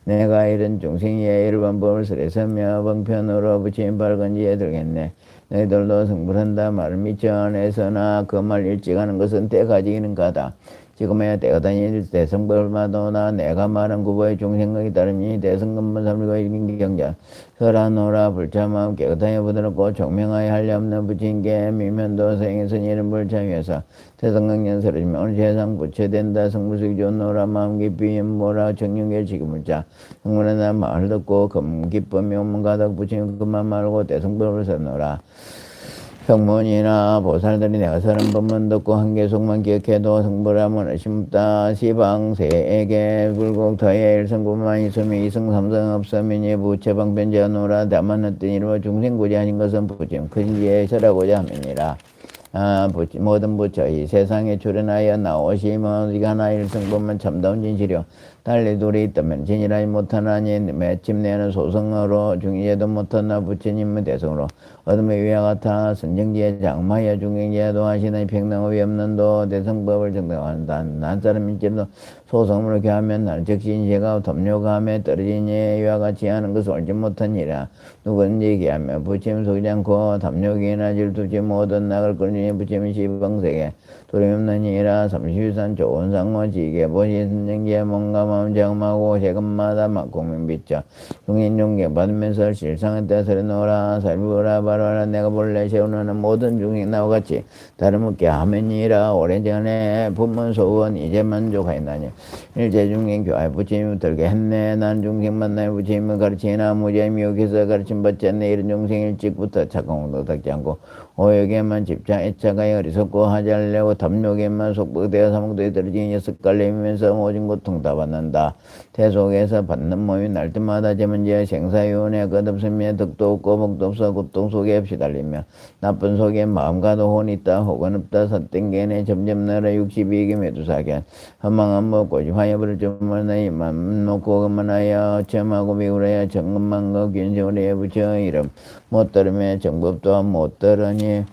내가 이런 중생이의 일반 법을 설해서며 방편으로 부처님 발건지에 들겠네. 너희들도 성불한다 말을 미처 안에서나 그 말 일찍하는 것은 때가 지기는 가다. 지금에야 때가 다니는 대성벌마도나 내가 말한 구보의 중생각이 따르니 대성근본 삼리고 일긴경자 설하노라. 불참함 깨끗하게 부드럽고 총명하여 한량없는 부처님께 미면도 생에선 이름 불참해서 대성강년 설해지며 어느 세상 부처된다. 성불수기 좋노라. 마음 깊이 연모라. 정령계 지금물자 성문에 난 말을 듣고 금기쁨이 오문 가득 부처님 그만 말고 대성벌을 설노라. 성문이나 보살들이 내가 사는 법문 듣고 한계속만 기억해도 성불하면 의심없다. 시방세에게 불국터에 일성구만 있으며 이성삼성 없으면 부처방편제하노라. 다만 어떤 이름으로 중생구제 하신 것은 부처님 큰 지혜에 설하고자 함이니라. 모든 부처 이 세상에 출현하여 나오시면 우리가 하나 일성법만 참다운 진실이요 달리 둘이 있다면 진일하지 못하나니 매침내는 소성으로 중의제도 못하나 부처님의 대성으로 어둠의 위와 같아 선정지에 장마여 중경지에도 하시는 평등의 위없는도 대성법을 정당한다. 난 사람 인점도 소성으로 교하면 날 즉시 인체가 덤료감에 떨어지니 이와 같이 하는 것을 알지 못하니라. 누구든지 기하며 부처님 속이지 않고 담력이나 질투지 모든 낙을 끌니 부처님 시방세계 두려움없느니라. 삼시유산 좋은 상호 지게 보시 선정지에 뭔가 마음 정하고 세금마다 막공명비자 중인중계 받으면서 실상의 때서리 놓으라. 살부라 바라라. 내가 본래 세우는 모든 중이 나와 같이 다름없게 하면이라. 오래전에 분문 소원 이제 만족하였나니 일제 중생 교회 부처님을 들게 했네. 난 중생 만나요 부처님을 가르치나 무자임이 여기서 가르침 받지 않네. 이런 중생 일찍부터 착공도 닦지 않고 오역에만 집착 애착하여 어리석고 하지 않으려고 담력에만 속박되어 사목도에 떨어지니 습갈림이면서 모진 고통 다 받는다. 태속에서 받는 몸이 날 때마다 제문제의 생사유언에 끝없으며 덕도 없고 복도 없어 고통 속에 시달리며 나쁜 속에 마음과도 혼이 있다 혹은 없다 삿땡게네 점점 날아 62개 메두사견 허망한 먹고 화여버릴 줄만 나이 맘 놓고 그만하여 점하고 미우라야 정금만거 균세월에 붙여 이름 못 들으며 정법도 못 들으니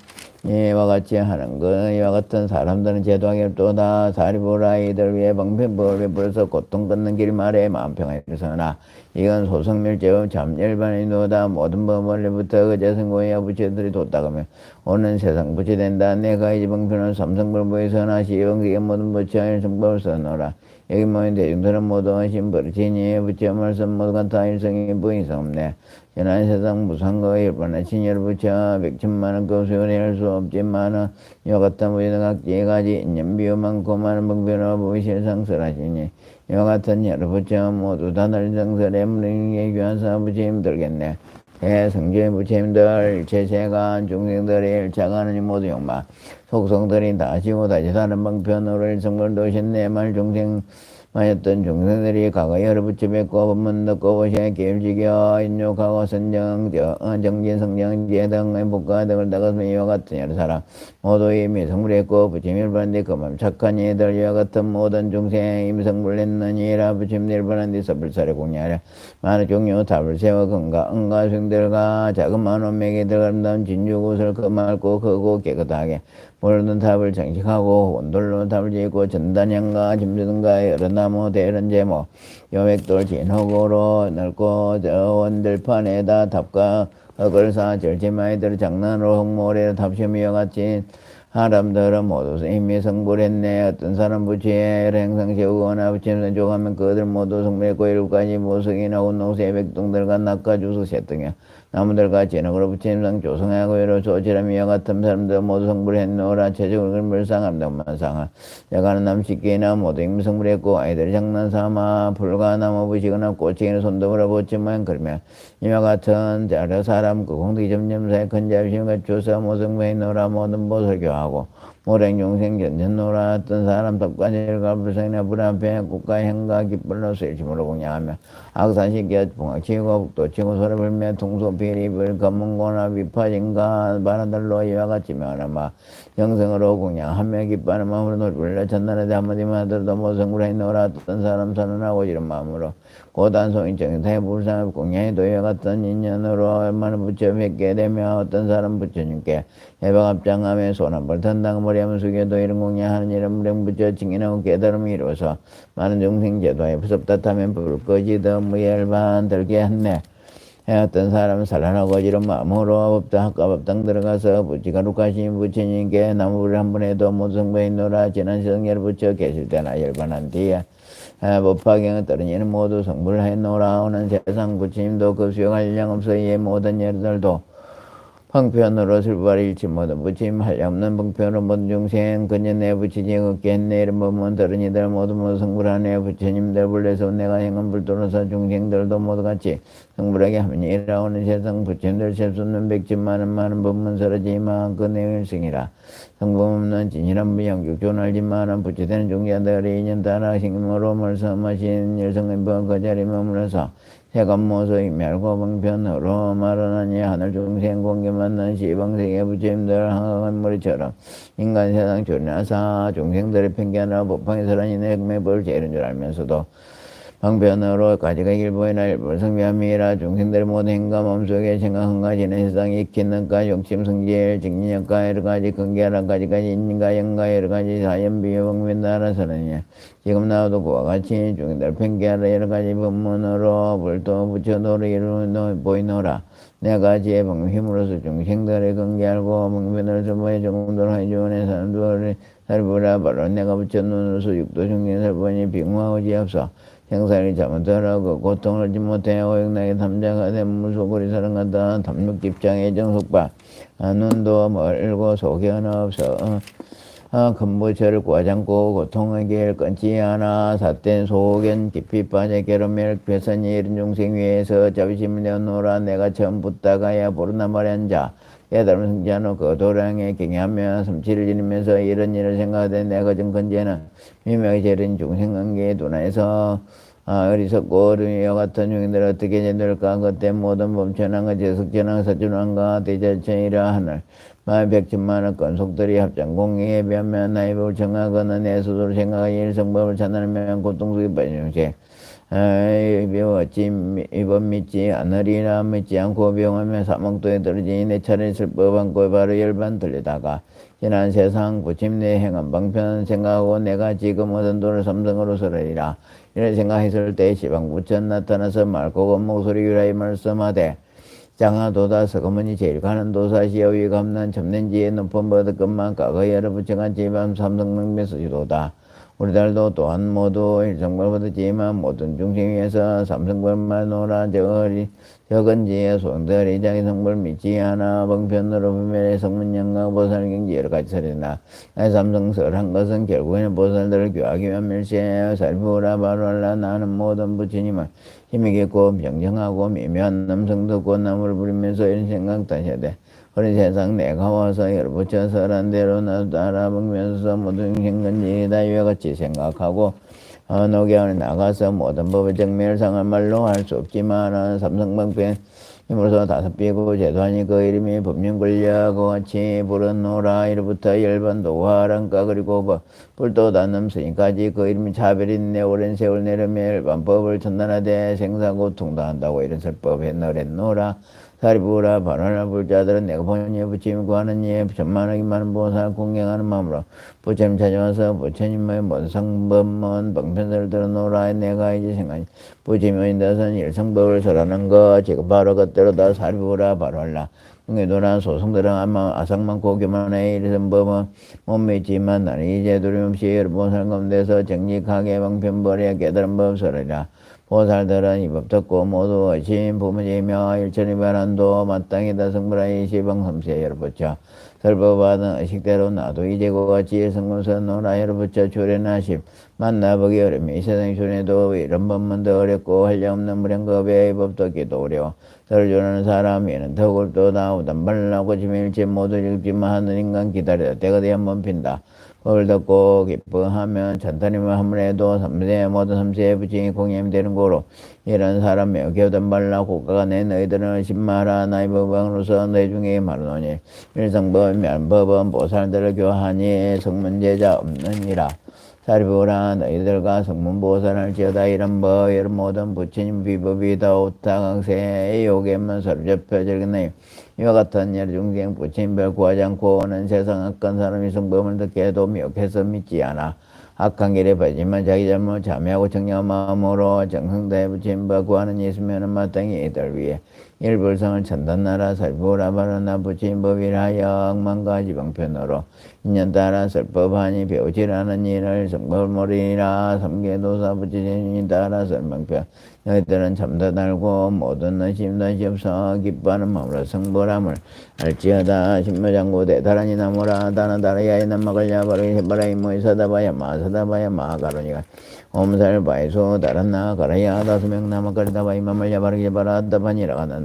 이와 같이 하는 것 이와 같은 사람들은 제도하기를 또다 사리부라 이들 위해 방편법을 베풀어서 고통 끊는 길 말에 마음평안을 서나 이건 소성멸제법 잠열반이노다. 모든 법원리부터 그제성고야 부처들이 돋다가며 오는 세상 부처된다. 내가 이 방편은 삼성불부에 서나 시방기에 모든 부처의 성법을 써놓으라. 여기 모인 대중들은 모두 신버르치니 부처 말씀 모두 같아 일성이 부인성 없네. 지난 세상 무상거 일본의 친열 부처 백천만원 급수연이 할 수 없지만은 이와 같은 무지는 각지가지 인연비유 많고 많은 방편으로 부실상설하시니 이와 같은 여러 부처 모두 다들 정설의 무능에 귀한 사부처님 들겠네. 성주의 부처님들 제세간 중생들의 일차가는 모두 용마 속성들이 다시고 다시 사는 방편으로 일성을 도신네 말 중생 마였던 중생들이 과거 여러 부처 뵙고 법문 듣고 보시에 계율지겨 인욕하고 선정 정진 성정지혜 등의 복과 등을 닦았으며 이와 같은 여러 사람 모두 이미 성불했고 부처님 일반한데 그만 착한 이들 이와 같은 모든 중생 이미 성불했느니라. 부처님 일반한데 서불사를 공략하려 많은 종류 답을 세워 응가 수행들과 작은 만원맥에 들어간다는 진주굿을 금맑고 크고 깨끗하게 모르는 답을 정식하고 온돌로 답을 짓고 전단향과 짐승과 여러 나무 대런 제모 여맥돌 진흙으로 넓고 저 원들판에다 답과 흙을사 절제마이들 장난으로 흙모래로 답시험이와 같이 사람들은 모두 이미 성불했네. 어떤 사람 부처에 여러 행상 세우거나 부처님 선족하면 그들 모두 성불했고 일곱가지 모석이나 운동세 백동들과 낙과 주수 세등이야 나무들과 진흙으로 부처님상 조성하고 여러 조치람 이와 같은 사람들 모두 성불했노라. 최적을 물상함당만 상하 여가는 남식기나 모두 이미 성불했고 아이들이 장난삼아 불가나무 부시거나 꼬치기나 손톱으로 붙이면 그러면 이와 같은 여러 사람 그 공덕이 점점사에 큰 자비심과 주사 모성부했노라. 모든 보설 교하고 모랭용생 견전노라. 어떤 사람 덕관일과 불성이나 불안패 국가 행가 기쁨으로 일심으로 공양하며 악산시기와 봉악치고 북도치고 소리불며 통소피리불 검문고나 위파진가 바라들로 이와 같이 명하나마 영성으로 공양하며 기뻐하는 마음으로 놀불러 첫날에 한마디만 하더라도 모성불해노라. 어떤 사람 선언하고 이런 마음으로 고단송인 정사의 불상을 공양해 도와 같은 인연으로 얼마나 부처 뵙게 되며 어떤 사람 부처님께 예방합장하며 손한벌 탄당 머리하면 숙여도 이런 공양하는 이런 무령부처 증인하고 깨달음이 이루어서 많은 중생 제도에 부섭다타면 불꺼지더 무열반 들게 했네. 어떤 사람은 산란하고 이런 마음으로 학과법당 들어가서 부지가 룩하신 부처님께 나무를 한 번 해도 모두 성불했노라. 지난 세상열 부처 계실 때나 열반한 뒤에 법화경에 떨어지는 모두 성불을 했노라. 오는 세상 부처님도 그 수용할 양 없어 이 모든 열들도 방편으로 슬퍼를 잃지 모든 부처님 한량없는 방편으로 모든 중생 그년 내 부처지 없겠네. 이런 법문 들은 이들 모두 성불하네. 부처님들 불려서 내가 행한 불도로서 중생들도 모두 같이 성불하게 하니라. 오는 세상 부처님들 셀수없는 백천만은 법문 서러지만 그 내용을 승이라. 성품 없는 진실한 무영격 존알지만은 부처되는 중자들이 인연 따라 신금으로 멀섬하신 일성의 법 그 자리 머물러서 세간모서 멸고 방편으로 말하나니 하늘 중생 공개 만난 시방생의 부처님들 항상한 머리처럼 인간 세상 조리나사 중생들의 편견이나 법방에 서란 인의 흑매벌 제이런 줄 알면서도 방편으로 가지가 일보이나 일본 성비함이라 중생들의 모든 행과 마음속에 생각한가 지는 세상이 익히는가 욕심 성질 직진역가 여러 가지 근계하라 가지가지 인가 영가 여러 가지 사연비유 방면나라서는 지금 나와도 그와 같이 중생들 편개하라 여러 가지 법문으로 불도 붙여도로 이루노 보이노라 내가 지혜 방문 힘으로서 중생들의 근계하고 방편을 전부에 조금도 해주원의 사람들을 살보라 바로 내가 붙여놓으로서 육도 중생 살보니 빙화오지 없어 생사를 잘못하라고 고통을 얻지 못해 오역나게 담자가 된 무소고리 사랑한다 담육집장의 정속바 눈도 멀고 속이 하나 없어 근부처를 구하지 않고 고통의 길 끊지 않아 삿된 소견 깊이 빠져 괴로움을 괴선이 이른 중생 위에서 자비심을 내어놓으라 내가 처음 붙다가야 보르나 말한자 깨달음 승자는 그 도량에 경외하며 섬치를 지니면서 이런 일을 생각하되 내가 좀 건재는 미명이 제른 중생관계의 도나에서 어리석고 어른이와 같은 중인들 어떻게 제들까 그때 모든 범천한가 제석천한가 서준한가 대절천이라 하늘 만백천만원 건속들이 합장 공경에 비하면 나의 법을 청하거나 내 스스로 생각하여 일성법을 찾아내면 고통속에 빠지는 어찌 이번 믿지 않으리라 믿지 않고 병하며 사망도에 떨어지니 내 차례 슬법한 꼴 바로 열반 들리다가 지난 세상 부침 내 행한 방편 생각하고 내가 지금 얻은 도를 삼성으로 설하리라 이런 생각했을 때 시방 부천 나타나서 맑고 목소리 유라이 말씀하되 장하도다 서거머니 제일 가는 도사시여 위감난 첨nen지에 높은 버릇것만 과거 여러 부처간 지밤 삼성능매서지도다 우리 달도 또한 모두 일성벌 받았지만 모든 중생 위에서 삼성벌만 노라 저건지에 소응들이 자기 성벌 믿지 않아 방편으로 분별의 성문영광 보살경지 여러 가지 설이나 삼성설 한 것은 결국에는 보살들을 교하기 위한 멸시에 살부라 바로알라 나는 모든 부처님을 힘이겠고 병정하고 미묘한 남성도 꽃나무를 부리면서 이런 생각 다셔야 돼. 우리 세상 내가 와서 여러 부처 설한 대로 나도 알아보면서 모든 생건지다 이와 같이 생각하고 노계원에 나가서 모든 법의 정멸상을 말로 할 수 없지만 삼성방편 힘으로서 다섯 비고 제도하니 그 이름이 법륜권력과 같이 부르노라 이로부터 열반 도화랑가 그리고 불도 단음스니까지 그 이름이 차별인내 오랜 세월 내려며 일반법을 천단하되 생사고통도 한다고 이런 설법에 너랬노라 사리부라 바라나 불자들은 내가 본인의 부처님 구하는 이에 천만하기 많은 보살을 공경하는 마음으로 부처님 찾아와서 부처님의 모성법문 방편들을 들어놓으라 내가 이제 생각하니 부처님의 인다선 일성법을 설하는 것 지금 바로 그대로 다 사리부라 바라라 공개도란 소성들은 아마 아상 많고 교만해 이르는 법은 못 믿지만 나는 이제 두려움없이 여러 보살 가운데서 정직하게 방편벌에 깨달은 법 설하리라 보살들은 이 법 듣고 모두 의심 부모지며 일천이 바란도 마땅히다 성불하이 시방섬세 여러분자 설법하던 의식대로 나도 이제 그같이 성문서 노라 여러분자 출연하심 만나보기 어렵니 이 세상 출연해도 이런 법문도 어렵고 한량없는 무량겁의 법도 듣기도 어려워 서를 조르는 사람이는 덕을 또 나오던 말라고 지밀지 모두 읽지만 하는 인간 기다리다 때가 되면 멈핀다 법을 듣고 기뻐하면 찬탄임을 하물에도 삼세 모든 삼세의 부처님이 공임이 되는 고로 이런 사람 매우 겨우던 말라 고가가 내 너희들은 신마라 나의 법왕으로서 너희 중에 말하노니 일성법 면법은 보살들을 교하니 성문제자 없느니라 사리부라 너희들과 성문보살을 지어다 이런 법 이런 모든 부처님 비법이다 오타강세 요괴만 서로 접혀 즐겼나요 이와 같은 여러 중생 부처님별 구하지 않고 오는 세상 악한 사람이 성법을 듣게 해도 미혹해서 믿지 않아 악한 길에 빠지만 자기 잘못 참여하고 정령한 마음으로 정성다해 부처님과 구하는 있으면 마땅히 이들 위해 일불성을 천단나라 살부라 바라나 부처님 법이라여 억만가 지방편으로 인연 따라 설법하니 배우질 않은 일을 성법을 모르니라 삼계도사 부처님이 따라 설명편 너희들은 참다 달고 모든 의심도 시없어 기뻐하는 마음으로 성불함을 알지어다 신묘장고 대다란이 나무라 다나다라야이 남막을 야바르이 해바라이 모이사다바야 마사다바야 마가로니가 옴살 바이소 다란나 가라야 다수명 나마가리다바이 마말 야바르 예바라 다바니라 가나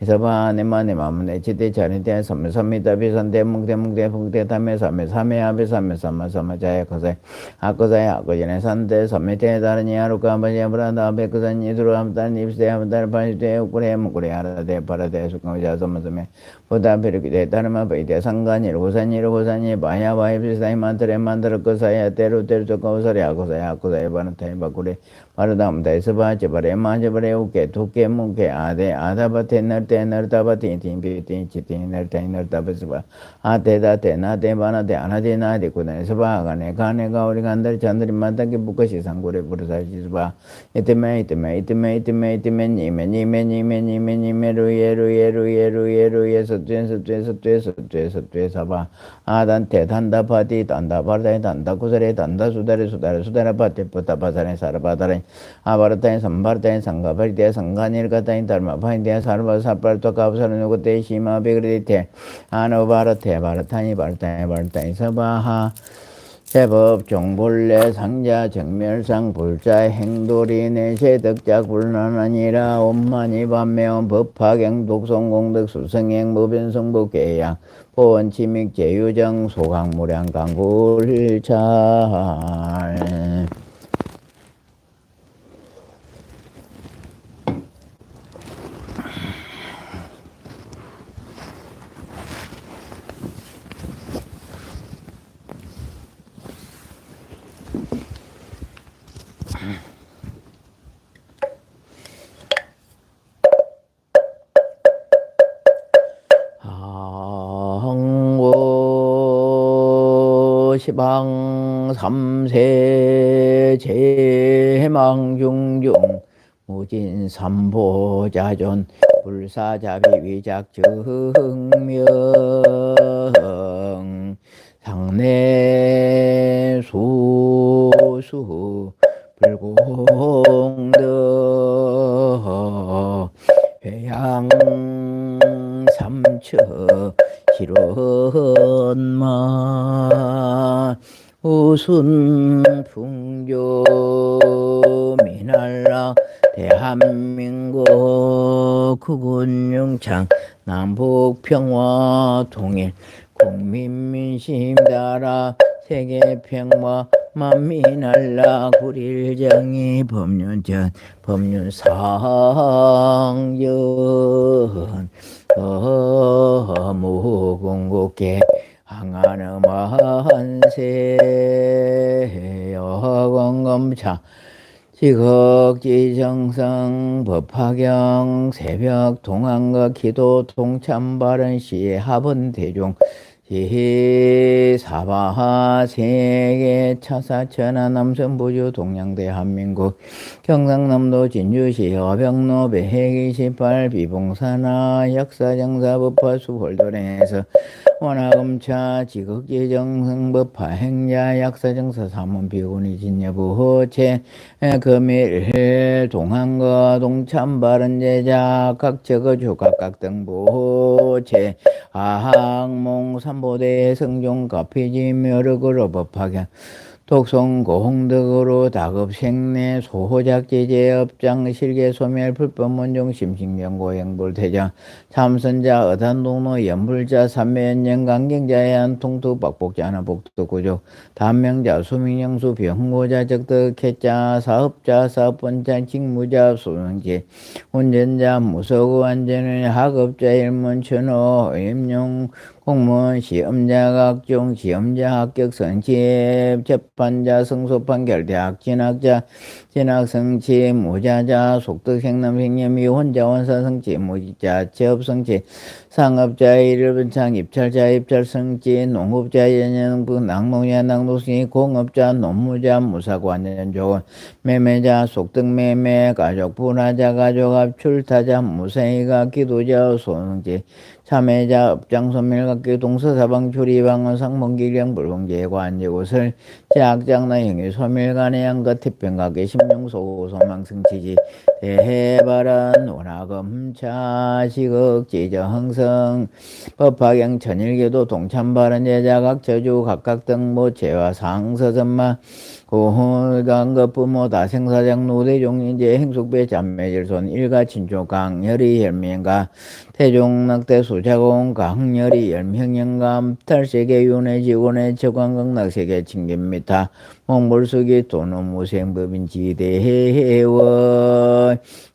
서바 내마네 마무네 지대 자리대 삼삼미다 비선대 뭉대 풍대 담에 삼에 아베 삼마 자야 거세 아거자야 아거전에 산대 삼메대 다르니 하루가 바냐 브라다 베크산니 두루암단 입세 암단 반시대 우쿠레 무쿠레 아라데 바라데 수강자 섬섬에 보다 베르기데 다르마 베이데 상간이 고산이 바야 바이 비사이 만들어 거사야 때로 거사리 아거자야 바나타이 바쿠레 바르담다 서바 제바레 마제바레 우케 두케 무케 아데 아다바테 너르다바테 팅비팅 치팅 너르다바스바 아데다 데나데 바나데 아나데나데 고네 서바 가네가 우리 간들 잔들이 만다게 부거시 상고레 부르사지바 이때메 니메 루예 서트에 서바 아단테 단다 파디 단다 바르다이 단다 구설에 단다 수다레 바테 포타바사레 사르바다레 아바르타인 삼바르타인 상가바리데 상가닐가타인 달마파인데 사르바사파르토 카브사르 누구테 시마 베그리테 아노바르테 바르타인 서바하 제법 종본래 상자 정멸상 불자 행돌이 내세덕자 굴난아니라 온만이 반매원 법화경 독성공덕 수성행 무변성부 계양 보원치믹 제유정 소강무량 강굴찰 시방 삼세 제망중중 무진 삼보자존 불사자비 위작 정명 상내 수수 불공덕 회양 삼처 실원마 우순 풍조 미날라 대한민국 구군영창 남북평화 통일 국민민심 따라 세계평화 만민날라 구릴정의 법륜전 법륜상전 무궁국계 항하는 만세 여건검차 지극지정성 법화경 새벽 동안과 기도 동참발언 시 합은 대중 사바하 세계 차사 천하 남선부주 동양대한민국 경상남도 진주시 어병로 배해기 18 비봉사나 역사정사법화수 홀도랭에서 원화검차 지극지정성법화 행자 역사정사 사문 비군이 진여부호체 금일 동안과 동참발언 제자 각적어주 각각 등부호체 아항몽 삼보대 성종 가피지 묘력으로 법하게 독성고홍덕으로 다급생내 소호작지제업장 실계소멸 불법문종 심식명고 행불대장 참선자 어단동로 연불자 삼매연령 강경자해안 통투 박복자나 복도구조 단명자 수민영수 병고자 적덕해자 사업자 사업본자 직무자 소명제 운전자 무서구 안전은 학업자 일문천호 임용 공무원 시험자 각종 시험자 합격 성취 재판자 성소 판결 대학 진학자 진학 성취 무자자 속득 생남 생념 미혼자 원사 성취 무지자 취업 성취 상업자 일일분창 입찰자 입찰 성취 농업자 연연부 낙농자 낙농시 공업자 농무자 무사관연 조건 매매자 속득 매매 가족 분화자 가족 합출타자 무생이가 기도자 소성취 참여자 업장 소멸각기 동서사방 출입방은 상봉기령 불봉제관제곳을 제학장나 형의 소멸간의 양과 태평각의 심령소 소망승치지 대해발언 원하검차 시극지저흥성 법화경 천일계도 동참발언 제자각 저주 각각 등모 제와 상서선마 고강급부모 다생사장 노대종인제 행숙배 잠매질손 일가 친족 강열이 혈명가 태종낙대 수자공 강열이 열명영감 탈세계 윤회 지원의 적광극 낙세계 칭김미타 몽골수기 도노무생법인 지대회원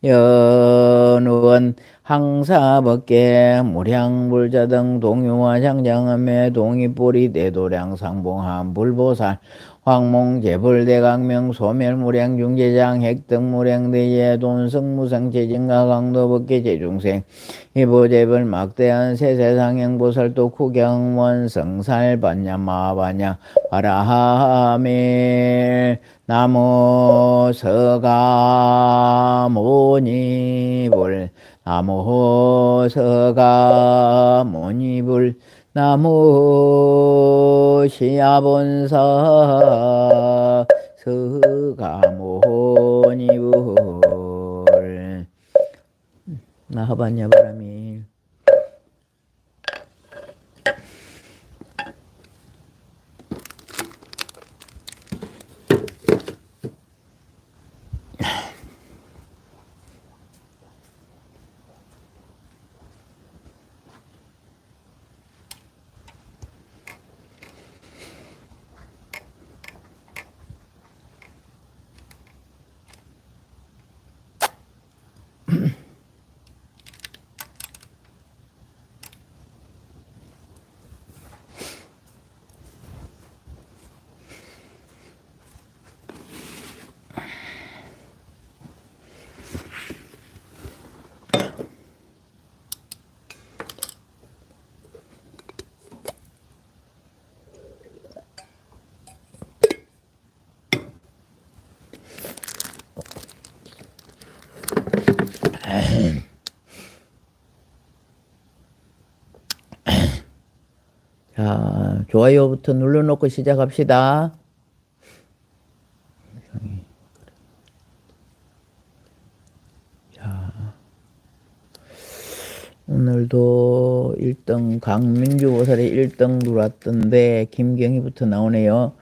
연원 항사법계 무량불자 등 동유와 장장함의 동이뿌리 대도량 상봉함 불보살 황몽재불대강명 소멸무량 중재장 핵등무량대예 돈성무상 재진가 강도법계 재중생 이보재벌 막대한 세세상행보살도 구경원 성살 반야마반야 바라하밀 나무 서가모니불 나무 서가모니불 나무 시야본사 서가모니불 나하반야 바람이 자, 좋아요부터 눌러놓고 시작합시다. 자, 오늘도 1등 강민주 보살이 1등 들어왔던데 김경희부터 나오네요.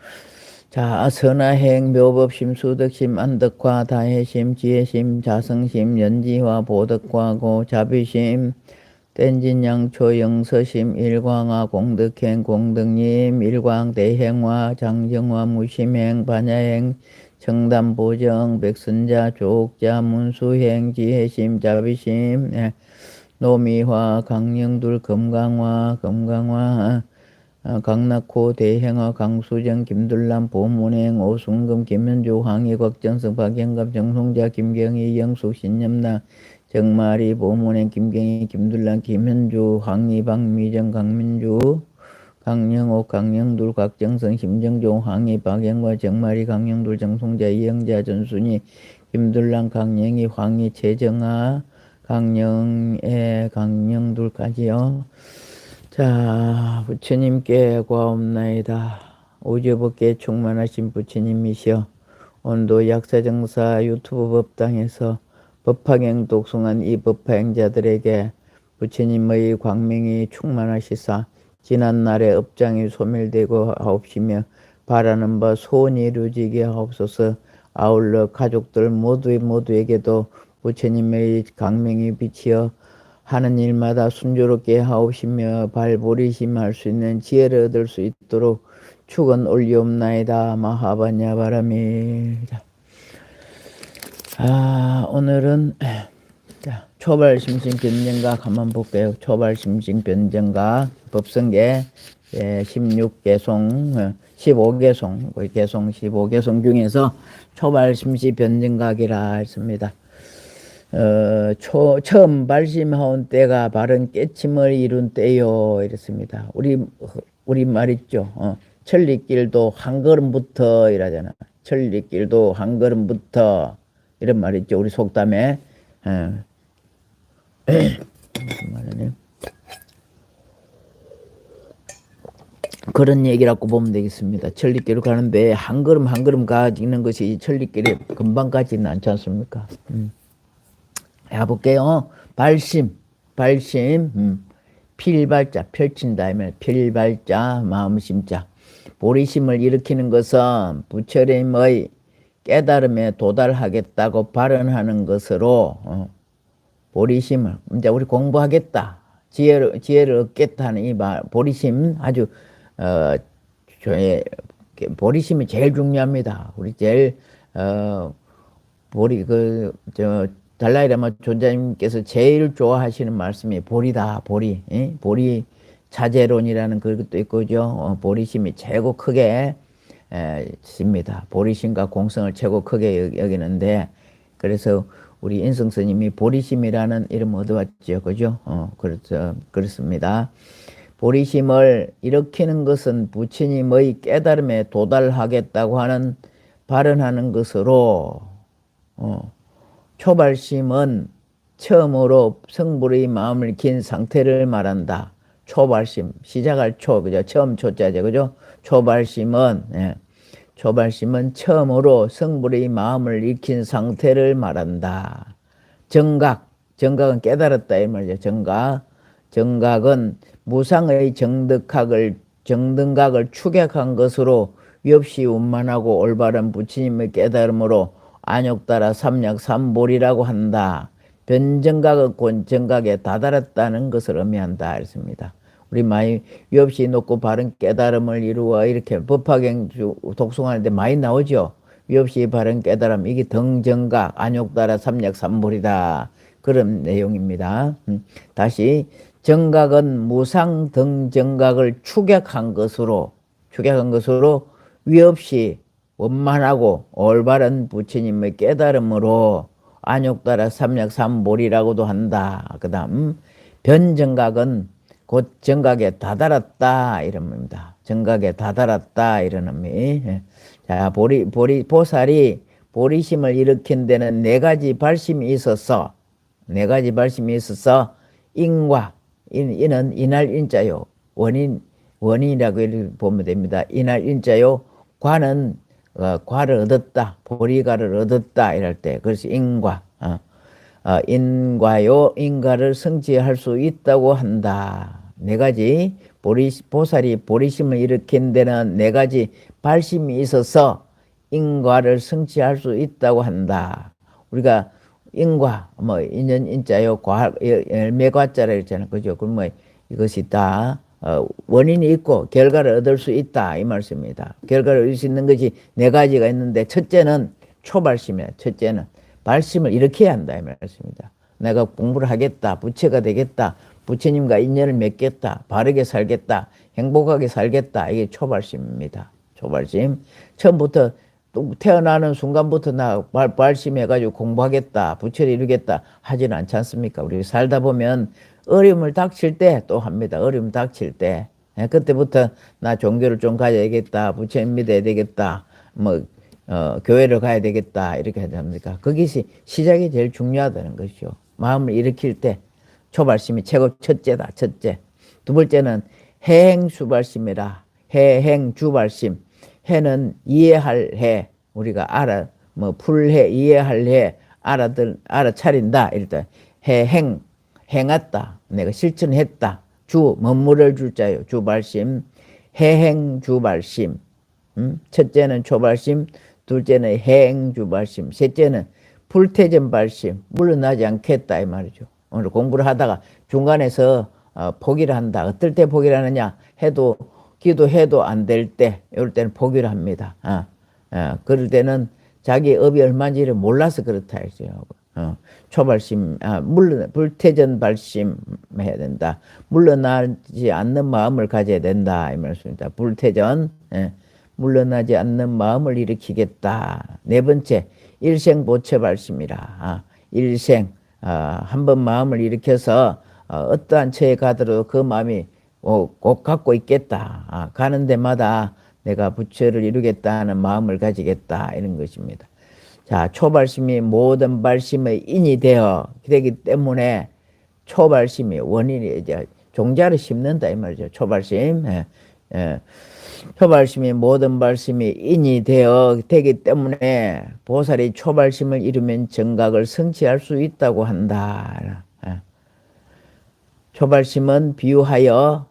자, 선화행, 묘법심, 수덕심, 안덕화, 다해심, 지혜심, 자성심, 연지화, 보덕화고, 자비심, 땐진양초, 영서심, 일광화, 공덕행, 공덕님, 일광, 대행화, 장정화, 무심행, 반야행, 청담보정, 백선자, 조옥자, 문수행, 지혜심, 자비심, 노미화, 강령둘, 검강화, 강낙호, 대행화, 강수정, 김둘람, 보문행, 오순금, 김현주, 황희, 곽정성, 박영갑, 정송자, 김경희, 영숙, 신념나, 정마리, 보문행, 김경희, 김둘람, 김현주, 황희, 박미정, 강민주, 강영옥, 강영둘, 곽정성, 심정종, 황희, 박영과, 정마리, 강영둘, 정송자, 이영자, 전순희, 김둘람, 강영희, 황희, 최정아, 강영애, 강영둘까지요. 자, 부처님께 고하옵나이다. 오저법계 충만하신 부처님이시여 오늘도 약사정사 유튜브 법당에서 법화경 독송한 이 법화행자들에게 부처님의 광명이 충만하시사 지난날의 업장이 소멸되고 하옵시며 바라는 바 소원이 이루어지게 하옵소서. 아울러 가족들 모두에게도 부처님의 광명이 비치어 하는 일마다 순조롭게 하옵시며 발보리심할 수 있는 지혜를 얻을 수 있도록 축원 올리옵나이다. 마하반야 바라미. 오늘은 초발심신 변정각 한번 볼게요. 초발심신 변정각 법성계 16개송 15개송 개송 15개송 중에서 초발심시 변정각이라 했습니다. 처음 발심하온 때가 바른 깨침을 이룬 때요 이랬습니다. 우리 말 있죠. 천리길도 한 걸음부터 이라잖아. 천리길도 한 걸음부터 이런 말 있죠. 우리 속담에. 무슨 말이네. 그런 얘기라고 보면 되겠습니다. 천리길을 가는데 한 걸음 한 걸음 가지는 것이 천리길에 금방 가지는 않지 않습니까? 해볼게요. 발심, 필발자, 펼친다, 하면 필발자, 마음심자. 보리심을 일으키는 것은 부처님의 깨달음에 도달하겠다고 발언하는 것으로, 보리심을, 이제 우리 공부하겠다, 지혜를 얻겠다는 이 말, 보리심 아주, 어, 보리심이 제일 중요합니다. 우리 제일, 달라이라마 존자님께서 제일 좋아하시는 말씀이 보리다, 보리. 예? 보리 자제론이라는 그것도 있고죠. 보리심이 최고 크게 씁니다. 보리심과 공성을 최고 크게 여기는데, 그래서 우리 인성 스님이 보리심이라는 이름 얻어왔죠. 그죠? 그렇습니다. 보리심을 일으키는 것은 부처님의 깨달음에 도달하겠다고 하는 발언하는 것으로, 초발심은 처음으로 성불의 마음을 긴 상태를 말한다. 초발심, 시작할 초, 그죠? 처음 초자죠, 그죠? 초발심은 처음으로 성불의 마음을 익힌 상태를 말한다. 정각은 깨달았다 이 말이죠. 정각은 무상의 정등각을 추격한 것으로 위없이 원만하고 올바른 부처님의 깨달음으로 안욕따라 삼약삼볼이라고 한다. 변정각은 곧 정각에 다다랐다는 것을 의미한다 했습니다. 우리 많이 위없이 높고 바른 깨달음을 이루어 이렇게 법화경 독송하는데 많이 나오죠. 위없이 바른 깨달음, 이게 등정각, 안욕따라 삼약삼볼이다. 그런 내용입니다. 다시 정각은 무상 등정각을 추격한 것으로 위없이 원만하고 올바른 부처님의 깨달음으로 안욕따라 삼약삼볼이라고도 한다. 그 다음 변정각은 곧 정각에 다다랐다 이런 의미입니다. 정각에 다다랐다 이런 의미. 자, 보살이 보리심을 일으킨 데는 네 가지 발심이 있어서 인과, 인은 인할 인자요, 원인이라고 보면 됩니다. 인할 인자요, 과는 과를 얻었다, 보리과를 얻었다 이럴 때, 그래서 인과, 인과를 성취할 수 있다고 한다. 네 가지 보살이 보리심을 일으킨 데는 네 가지 발심이 있어서 인과를 성취할 수 있다고 한다. 우리가 인과, 인연 인자요, 열매과자라 했잖아요. 그죠? 그럼 이것이 다 원인이 있고 결과를 얻을 수 있다 이 말씀입니다. 결과를 얻을 수 있는 것이 네 가지가 있는데, 첫째는 초발심이에요. 첫째는 발심을 일으켜야 한다 이 말씀입니다. 내가 공부를 하겠다, 부처가 되겠다, 부처님과 인연을 맺겠다, 바르게 살겠다, 행복하게 살겠다, 이게 초발심입니다. 초발심. 처음부터 또 태어나는 순간부터 나 발심해가지고 공부하겠다, 부처를 이루겠다 하지는 않지 않습니까? 우리 살다 보면 어려움을 닥칠 때 또 합니다. 어려움 닥칠 때. 그때부터 나 종교를 좀 가져야겠다, 부처님 믿어야 되겠다, 교회를 가야 되겠다, 이렇게 하지 않습니까? 그것이 시작이 제일 중요하다는 것이죠. 마음을 일으킬 때 초발심이 최고 첫째다, 첫째. 두 번째는 해행수발심이라. 해행주발심. 해는 이해할 해, 우리가 풀해, 이해할 해, 알아차린다. 일단 행했다, 내가 실천했다. 머무를 줄자요, 주발심. 해행주발심. 첫째는 초발심, 둘째는 해행주발심, 셋째는 불태전발심, 물러나지 않겠다 이 말이죠. 오늘 공부를 하다가 중간에서 포기를 한다. 어떨 때 포기를 하느냐? 기도해도 안 될 때, 이럴 때는 포기를 합니다. 그럴 때는 자기 업이 얼마인지를 몰라서 그렇다 했어요. 초발심, 불태전 발심 해야 된다. 물러나지 않는 마음을 가져야 된다 이 말씀입니다. 불태전, 물러나지 않는 마음을 일으키겠다. 네 번째, 일생보채 발심이라. 일생, 한번 마음을 일으켜서 어떠한 처에 가더라도 그 마음이 꼭 갖고 있겠다. 가는 데마다 내가 부처를 이루겠다는 마음을 가지겠다 이런 것입니다. 자, 초발심이 모든 발심의 인이 되기 때문에 초발심이 원인이 이제 종자를 심는다 이 말이죠. 초발심. 예. 초발심이 모든 발심이 인이 되기 때문에 보살이 초발심을 이루면 정각을 성취할 수 있다고 한다. 예. 초발심은 비유하여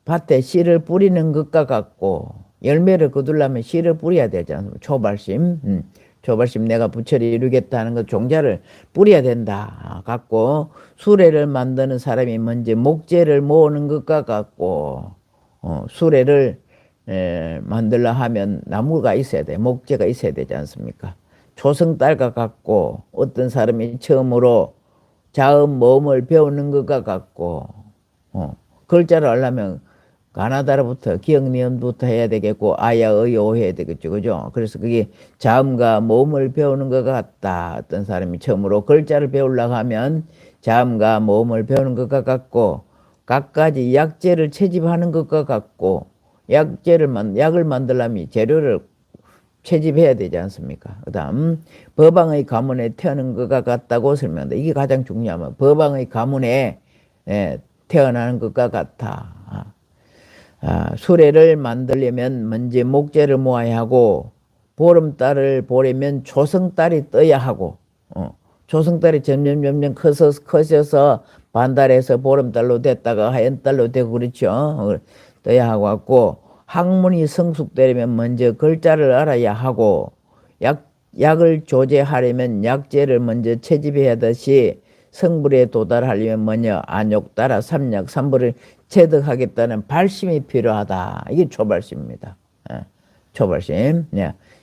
밭에 씨를 뿌리는 것과 같고, 열매를 거두려면 씨를 뿌려야 되잖아. 초발심. 초발심 내가 부처를 이루겠다는 것 종자를 뿌려야 된다 같고, 수레를 만드는 사람이 먼저 목재를 모으는 것과 같고, 수레를 만들려 하면 나무가 있어야 돼. 목재가 있어야 되지 않습니까? 초승달과 같고, 어떤 사람이 처음으로 자음 모음을 배우는 것과 같고, 글자를 하려면 가나다라부터 기억니은부터 해야 되겠고, 아야 의오 해야 되겠죠. 그죠? 그래서 그게 자음과 모음을 배우는 것 같다. 어떤 사람이 처음으로 글자를 배우려고 하면 자음과 모음을 배우는 것과 같고, 각가지 약재를 채집하는 것과 같고, 약을 만들려면 재료를 채집해야 되지 않습니까? 그 다음, 법왕의 가문에 태어난 것과 같다고 설명한다. 이게 가장 중요하면, 법왕의 가문에 태어나는 것과 같아. 수레를 만들려면 먼저 목재를 모아야 하고, 보름달을 보려면 초승달이 떠야 하고, 초승달이 점점 커져서 반달에서 보름달로 됐다가 하얀달로 되고 그렇죠. 떠야 하고, 학문이 성숙되려면 먼저 글자를 알아야 하고, 약을 조제하려면 약재를 먼저 채집해야 하듯이 성불에 도달하려면 먼저 안욕따라 삼약 삼불을 체득하겠다는 발심이 필요하다. 이게 초발심입니다. 초발심.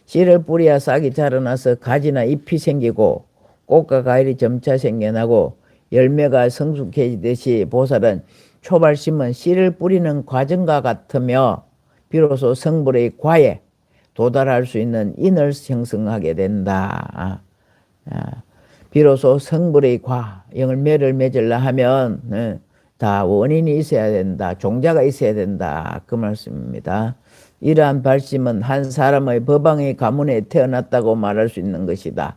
씨를 뿌려야 싹이 자라나서 가지나 잎이 생기고, 꽃과 과일이 점차 생겨나고, 열매가 성숙해지듯이 보살은 초발심은 씨를 뿌리는 과정과 같으며, 비로소 성불의 과에 도달할 수 있는 인을 형성하게 된다. 비로소 성불의 과, 열매를 맺으려 하면 다 원인이 있어야 된다. 종자가 있어야 된다. 그 말씀입니다. 이러한 발심은 한 사람의 법왕의 가문에 태어났다고 말할 수 있는 것이다.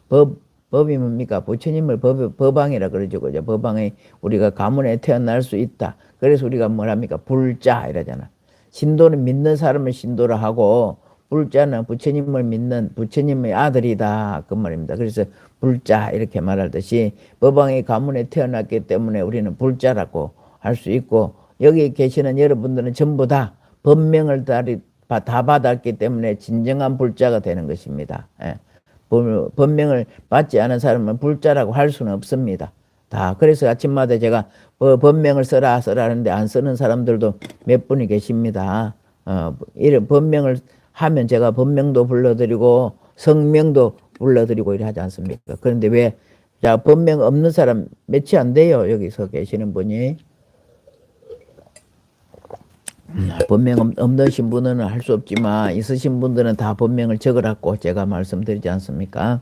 법이 뭡니까? 부처님을 법왕이라 그러죠. 그죠? 법왕의 우리가 가문에 태어날 수 있다. 그래서 우리가 뭐랍니까? 불자 이러잖아. 신도는 믿는 사람을 신도라 하고, 불자는 부처님을 믿는 부처님의 아들이다. 그 말입니다. 그래서 불자 이렇게 말하듯이 법왕의 가문에 태어났기 때문에 우리는 불자라고 할 수 있고, 여기 계시는 여러분들은 전부 다 법명을 다 받았기 때문에 진정한 불자가 되는 것입니다. 법명을 받지 않은 사람은 불자라고 할 수는 없습니다. 다. 그래서 아침마다 제가 법명을 써라 하는데 안 쓰는 사람들도 몇 분이 계십니다. 이런 법명을 하면 제가 법명도 불러드리고 성명도 불러드리고 이래 하지 않습니까? 그런데 왜, 자, 법명 없는 사람 몇이 안 돼요. 여기서 계시는 분이. 법명 없으신 분은 할 수 없지만 있으신 분들은 다 법명을 적으라고 제가 말씀드리지 않습니까?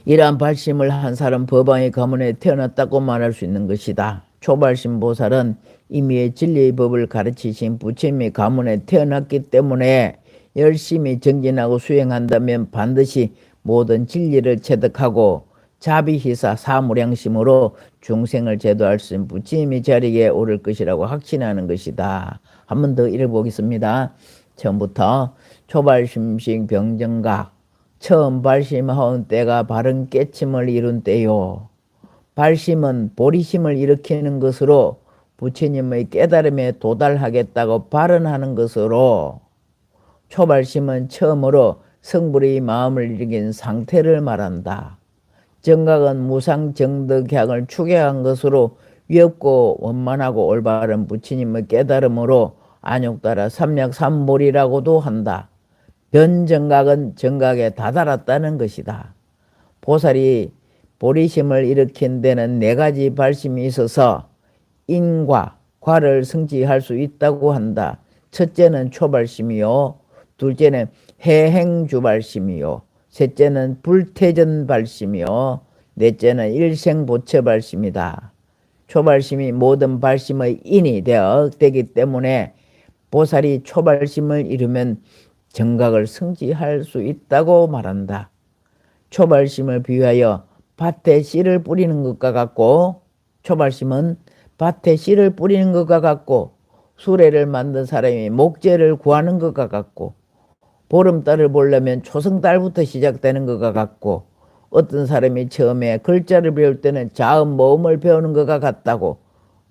이러한 발심을 한 사람 법왕의 가문에 태어났다고 말할 수 있는 것이다. 초발심 보살은 이미의 진리의 법을 가르치신 부처님의 가문에 태어났기 때문에 열심히 정진하고 수행한다면 반드시 모든 진리를 체득하고 자비희사 사무량심으로 중생을 제도할 수 있는 부처님의 자리에 오를 것이라고 확신하는 것이다. 한 번 더 읽어보겠습니다. 처음부터 초발심식 병정각 처음 발심하온 때가 바른 깨침을 이룬 때요. 발심은 보리심을 일으키는 것으로 부처님의 깨달음에 도달하겠다고 발언하는 것으로, 초발심은 처음으로 성불의 마음을 일으킨 상태를 말한다. 정각은 무상정덕향을 추계한 것으로 위협고 원만하고 올바른 부처님의 깨달음으로 안욕따라 삼약삼볼이라고도 한다. 변정각은 정각에 다다랐다는 것이다. 보살이 보리심을 일으킨 데는 네 가지 발심이 있어서 인과 과를 성취할 수 있다고 한다. 첫째는 초발심이요, 둘째는 해행주발심이요, 셋째는 불태전발심이요, 넷째는 일생보처발심이다. 초발심이 모든 발심의 인이 되기 때문에 보살이 초발심을 이루면 정각을 성취할 수 있다고 말한다. 초발심을 비유하여 밭에 씨를 뿌리는 것과 같고, 초발심은 밭에 씨를 뿌리는 것과 같고, 수레를 만든 사람이 목재를 구하는 것과 같고, 보름달을 보려면 초승달부터 시작되는 것과 같고, 어떤 사람이 처음에 글자를 배울 때는 자음 모음을 배우는 것과 같다고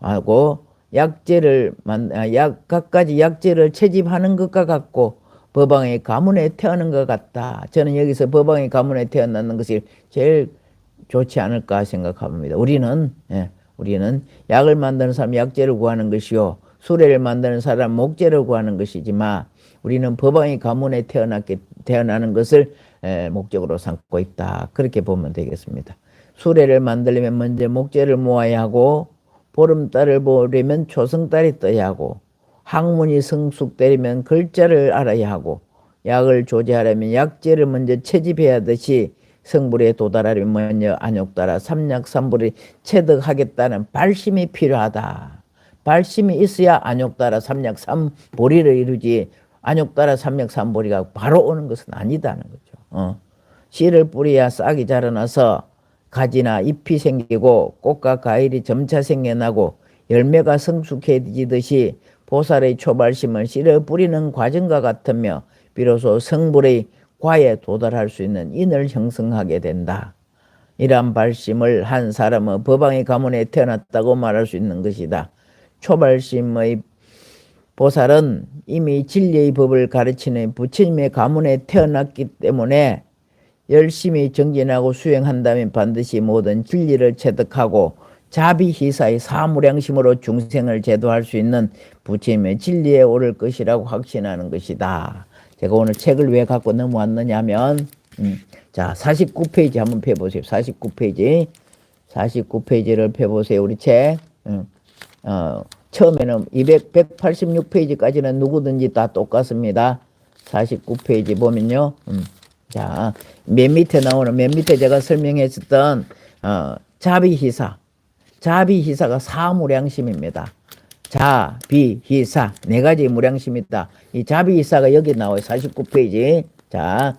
하고, 각가지 약재를 채집하는 것과 같고, 법왕의 가문에 태어난 것 같다. 저는 여기서 법왕의 가문에 태어나는 것이 제일 좋지 않을까 생각합니다. 우리는 약을 만드는 사람 약재를 구하는 것이요, 수레를 만드는 사람 목재를 구하는 것이지만, 우리는 법왕의 가문에 태어나는 것을 목적으로 삼고 있다. 그렇게 보면 되겠습니다. 수레를 만들려면 먼저 목재를 모아야 하고, 보름달을 보려면 초승달이 떠야 하고, 학문이 성숙되려면 글자를 알아야 하고, 약을 조제하려면 약재를 먼저 채집해야 하듯이 성불에 도달하려면 먼저 안욕따라 삼약삼불을 체득하겠다는 발심이 필요하다. 발심이 있어야 안욕따라 삼약삼보리를 이루지, 안욕따라 삼약삼보리가 바로 오는 것은 아니다는 거죠. 씨를 뿌려야 싹이 자라나서 가지나 잎이 생기고 꽃과 과일이 점차 생겨나고 열매가 성숙해지듯이 보살의 초발심은 씨를 뿌리는 과정과 같으며 비로소 성불의 과에 도달할 수 있는 인을 형성하게 된다. 이러한 발심을 한 사람은 법왕의 가문에 태어났다고 말할 수 있는 것이다. 초발심의 보살은 이미 진리의 법을 가르치는 부처님의 가문에 태어났기 때문에 열심히 정진하고 수행한다면 반드시 모든 진리를 체득하고 자비희사의 사무량심으로 중생을 제도할 수 있는 부처님의 진리에 오를 것이라고 확신하는 것이다. 제가 오늘 책을 왜 갖고 넘어왔느냐 하면, 자, 49페이지 한번 펴보세요. 49페이지를 펴보세요. 우리 책. 처음에는 186페이지까지는 누구든지 다 똑같습니다. 49페이지 보면요. 자, 맨 밑에 제가 설명했었던 자비희사. 자비희사가 사무량심입니다. 자비희사 네 가지 무량심이 있다. 이 자비희사가 여기 나와요. 49페이지. 자,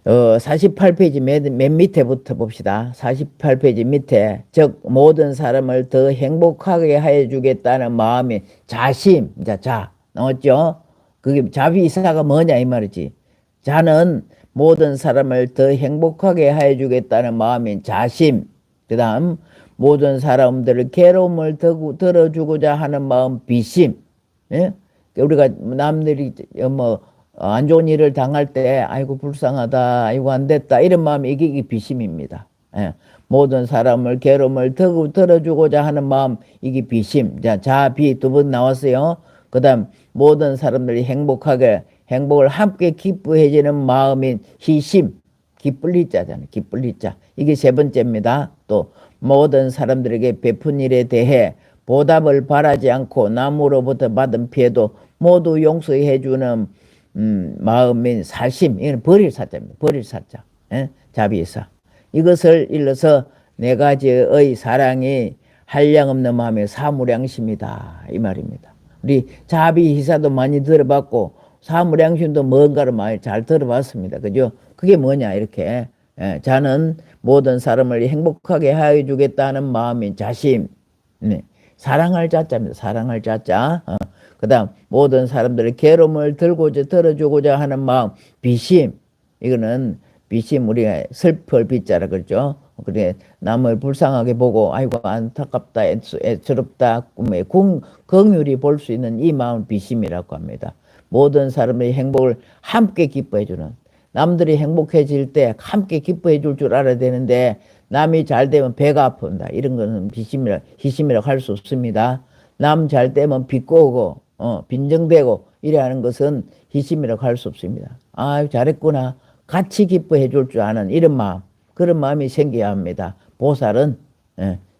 48페이지 맨 밑에부터 봅시다. 48페이지 밑에, 즉 모든 사람을 더 행복하게 해주겠다는 마음이 자심. 자 나왔죠? 그게 자비희사가 뭐냐 이 말이지. 자는 모든 사람을 더 행복하게 해주겠다는 마음인 자심. 그 다음 모든 사람들을 괴로움을 덜어주고자 하는 마음 비심. 예? 우리가 남들이 안 좋은 일을 당할 때 아이고 불쌍하다, 아이고 안 됐다, 이런 마음이 이게 비심입니다. 예. 모든 사람을 괴로움을 덜어주고자 하는 마음, 이게 비심. 자, 자비 두 번 나왔어요. 그 다음 모든 사람들이 행복을 함께 기뻐해지는 마음인 희심. 기쁠 희자잖아요. 기쁠 희자. 이게 세 번째입니다. 또 모든 사람들에게 베푼 일에 대해 보답을 바라지 않고 남으로부터 받은 피해도 모두 용서해주는 마음인 사심. 이건 버릴 사자입니다. 버릴 사자. 예? 자비사. 이것을 일러서 네 가지의 사랑이 한량없는 마음의 사무량심이다. 이 말입니다. 우리 자비희사도 많이 들어봤고 사무량심도 뭔가를 많이 잘 들어봤습니다. 그죠? 그게 뭐냐 이렇게. 예, 자는 모든 사람을 행복하게 하여 주겠다는 마음인 자심. 네. 사랑할 자자입니다. 사랑할 자자. 그 다음 모든 사람들의 괴로움을 덜어주고자 하는 마음 비심. 이거는 비심, 우리가 슬플 비자라 그러죠. 그래 남을 불쌍하게 보고 아이고 안타깝다, 애처롭다, 꿈에 긍휼히 볼 수 있는 이 마음 비심이라고 합니다. 모든 사람의 행복을 함께 기뻐해 주는, 남들이 행복해질 때 함께 기뻐해 줄 줄 알아야 되는데 남이 잘 되면 배가 아픈다. 이런 거는 희심이라고 할 수 없습니다. 남 잘 되면 비꼬고 빈정대고 이래 하는 것은 희심이라고 할 수 없습니다. 아, 잘했구나. 같이 기뻐해 줄 줄 아는 이런 마음, 그런 마음이 생겨야 합니다. 보살은,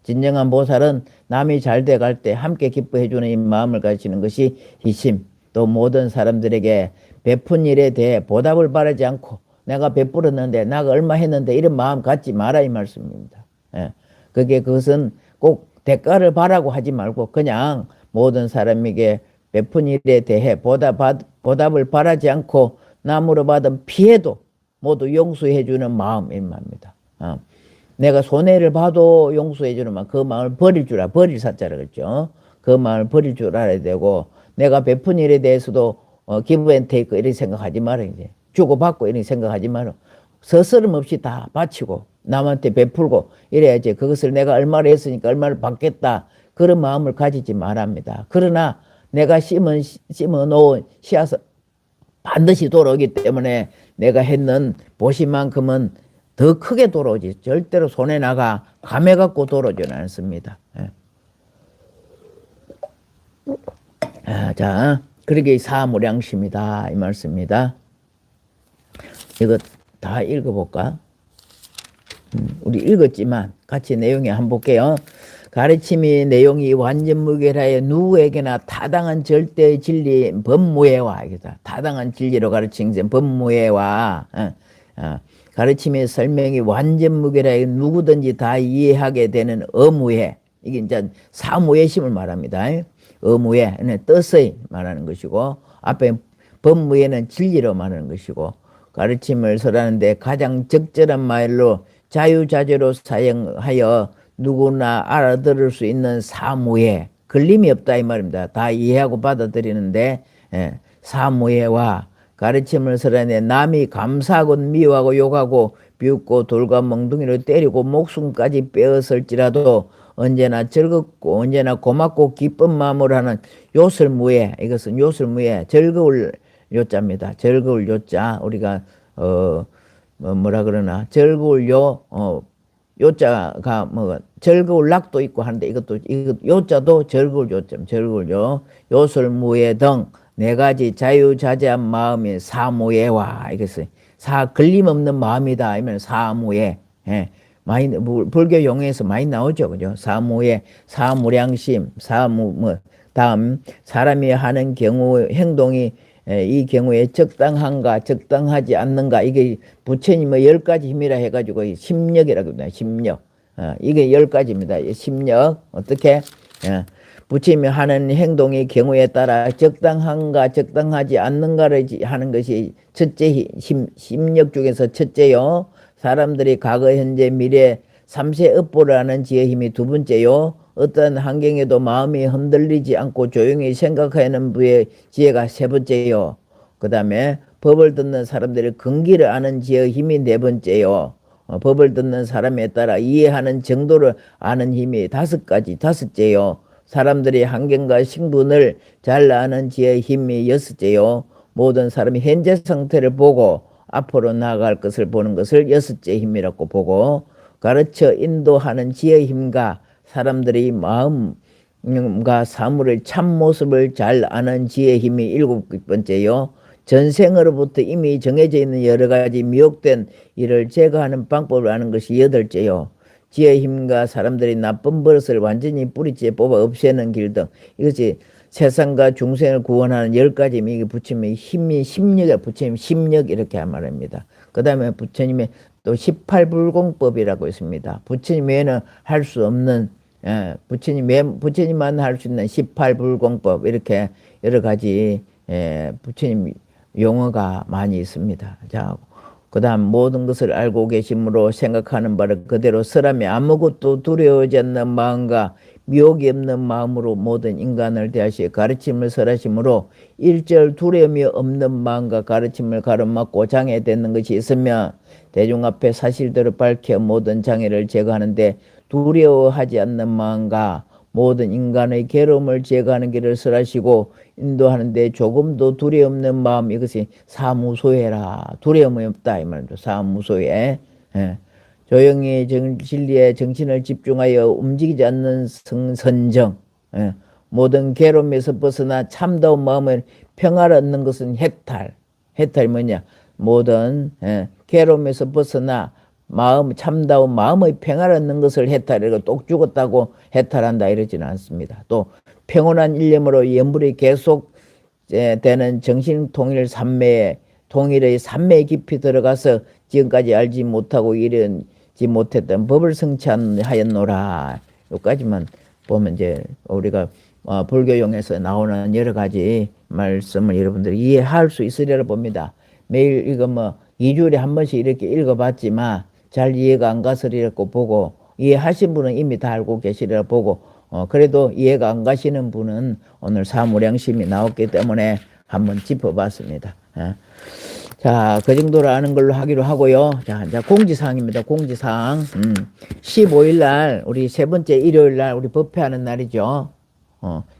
진정한 보살은 남이 잘 돼갈 때 함께 기뻐해 주는 이 마음을 가지는 것이 희심. 또 모든 사람들에게 베푼 일에 대해 보답을 바라지 않고 내가 베풀었는데 내가 얼마 했는데 이런 마음 갖지 마라 이 말씀입니다. 그것은 꼭 대가를 바라고 하지 말고 그냥 모든 사람에게 베푼 일에 대해 보답을 바라지 않고 남으로 받은 피해도 모두 용서해 주는 마음 이 말입니다. 내가 손해를 봐도 용서해 주는 마음, 그 마음을 버릴 사자라 그랬죠. 그 마음을 버릴 줄 알아야 되고, 내가 베푼 일에 대해서도 기브 앤 테이크 이렇게 생각하지 마라. 이제 주고받고 이렇게 생각하지 마라. 서스럼 없이 다 바치고 남한테 베풀고 이래야지. 그것을 내가 얼마를 했으니까 얼마를 받겠다, 그런 마음을 가지지 말합니다. 그러나 내가 심어 놓은 씨앗은 반드시 돌아오기 때문에 내가 했는 보시만큼은 더 크게 돌아오지, 절대로 손에 나가 감해 갖고 돌아오지는 않습니다. 자, 그러게 사무량심이다 이 말씀입니다. 이거 다 읽어볼까? 우리 읽었지만 같이 내용에 한번 볼게요. 가르침이 내용이 완전 무결하여 누구에게나 타당한 절대 진리 법무예와, 타당한 진리로 가르치는 법무예와, 가르침의 설명이 완전 무결하여 누구든지 다 이해하게 되는 어무예, 이게 이제 사무예심을 말합니다. 어무예, 뜻의 말하는 것이고, 앞에 법무예는 진리로 말하는 것이고, 가르침을 설하는데 가장 적절한 말로 자유자재로 사용하여 누구나 알아들을 수 있는 사무예, 걸림이 없다 이 말입니다. 다 이해하고 받아들이는데, 사무예와 가르침을 설하는데 남이 감사하고 미워하고 욕하고 비웃고 돌과 멍둥이로 때리고 목숨까지 빼앗을지라도 언제나 즐겁고 언제나 고맙고 기쁜 마음으로 하는 요설무예, 이것은 요설무예, 즐거울 요자입니다. 즐거울 요자, 우리가 뭐라 그러나 즐거울 요자가 뭐 즐거울 낙도 있고 하는데, 이거 요자도 즐거울 요점, 즐거울 요설무예 등 네 가지 자유자재한 마음이 사무예와, 이것은 걸림없는 마음이다 이면 사무예. 많이 불교 용어에서 많이 나오죠, 그죠? 사무예, 사무량심, 다음 사람이 하는 경우 행동이 이 경우에 적당한가 적당하지 않는가, 이게 부처님의 10가지 힘이라 해가지고 심력이라고 합니다. 심력. 이게 10가지입니다. 심력. 어떻게? 부처님이 하는 행동의 경우에 따라 적당한가 적당하지 않는가를 하는 것이 첫째 심력 중에서 첫째요. 사람들이 과거 현재 미래 삼세 업보를 하는 지혜 힘이 두 번째요. 어떤 환경에도 마음이 흔들리지 않고 조용히 생각하는 부의 지혜가 세 번째요. 그 다음에 법을 듣는 사람들이 근기를 아는 지혜의 힘이 네 번째요. 법을 듣는 사람에 따라 이해하는 정도를 아는 힘이 다섯째요. 사람들이 환경과 신분을 잘 아는 지혜의 힘이 여섯째요. 모든 사람이 현재 상태를 보고 앞으로 나아갈 것을 보는 것을 여섯째 힘이라고 보고, 가르쳐 인도하는 지혜의 힘과 사람들이 마음과 사물의 참모습을 잘 아는 지혜의 힘이 일곱 번째요. 전생으로부터 이미 정해져 있는 여러 가지 미혹된 일을 제거하는 방법을 아는 것이 여덟째요. 지혜의 힘과 사람들이 나쁜 버릇을 완전히 뿌리째 뽑아 없애는 길 등, 이것이 세상과 중생을 구원하는 10가지, 이게 부처님의 힘이 심력이야. 부처님 심력 이렇게 말합니다. 그 다음에 부처님의 또 18불공법이라고 있습니다. 부처님 외에는 할 수 없는, 부처님만 할 수 있는 18불공법, 이렇게 여러 가지 부처님 용어가 많이 있습니다. 자, 그 다음 모든 것을 알고 계심으로 생각하는 바를 그대로 설하며 아무것도 두려워하지 않는 마음과 미혹이 없는 마음으로 모든 인간을 대하시 가르침을 설하심으로 일절 두려움이 없는 마음과 가르침을 가로막고 장애되는 것이 있으면 대중 앞에 사실대로 밝혀 모든 장애를 제거하는데 두려워하지 않는 마음과 모든 인간의 괴로움을 제거하는 길을 설하시고 인도하는데 조금도 두려움 없는 마음, 이것이 사무소해라. 두려움이 없다 이 말입니다. 사무소해. 조용히 진리에 정신을 집중하여 움직이지 않는 선정. 모든 괴로움에서 벗어나 참다운 마음을 평화를 얻는 것은 해탈. 해탈이 뭐냐? 모든 괴로움에서 벗어나 참다운 마음의 평화를 얻는 것을 해탈이고, 똑 죽었다고 해탈한다 이러지는 않습니다. 또 평온한 일념으로 연불이 계속 되는 정신통일 삼매에, 통일의 삼매에 깊이 들어가서 지금까지 알지 못하고 이르지 못했던 법을 성취하였노라. 여기까지만 보면 이제 우리가 불교용에서 나오는 여러 가지 말씀을 여러분들이 이해할 수 있으리라 봅니다. 매일 이거 2주일에 한 번씩 이렇게 읽어봤지만 잘 이해가 안 가서 이렇게 보고, 이해하신 분은 이미 다 알고 계시리라 보고, 그래도 이해가 안 가시는 분은 오늘 사무량심이 나왔기 때문에 한번 짚어봤습니다. 자, 그 정도로 아는 걸로 하기로 하고요. 자, 이제 공지사항입니다. 공지사항. 15일 날, 우리 세 번째 일요일 날, 우리 법회하는 날이죠.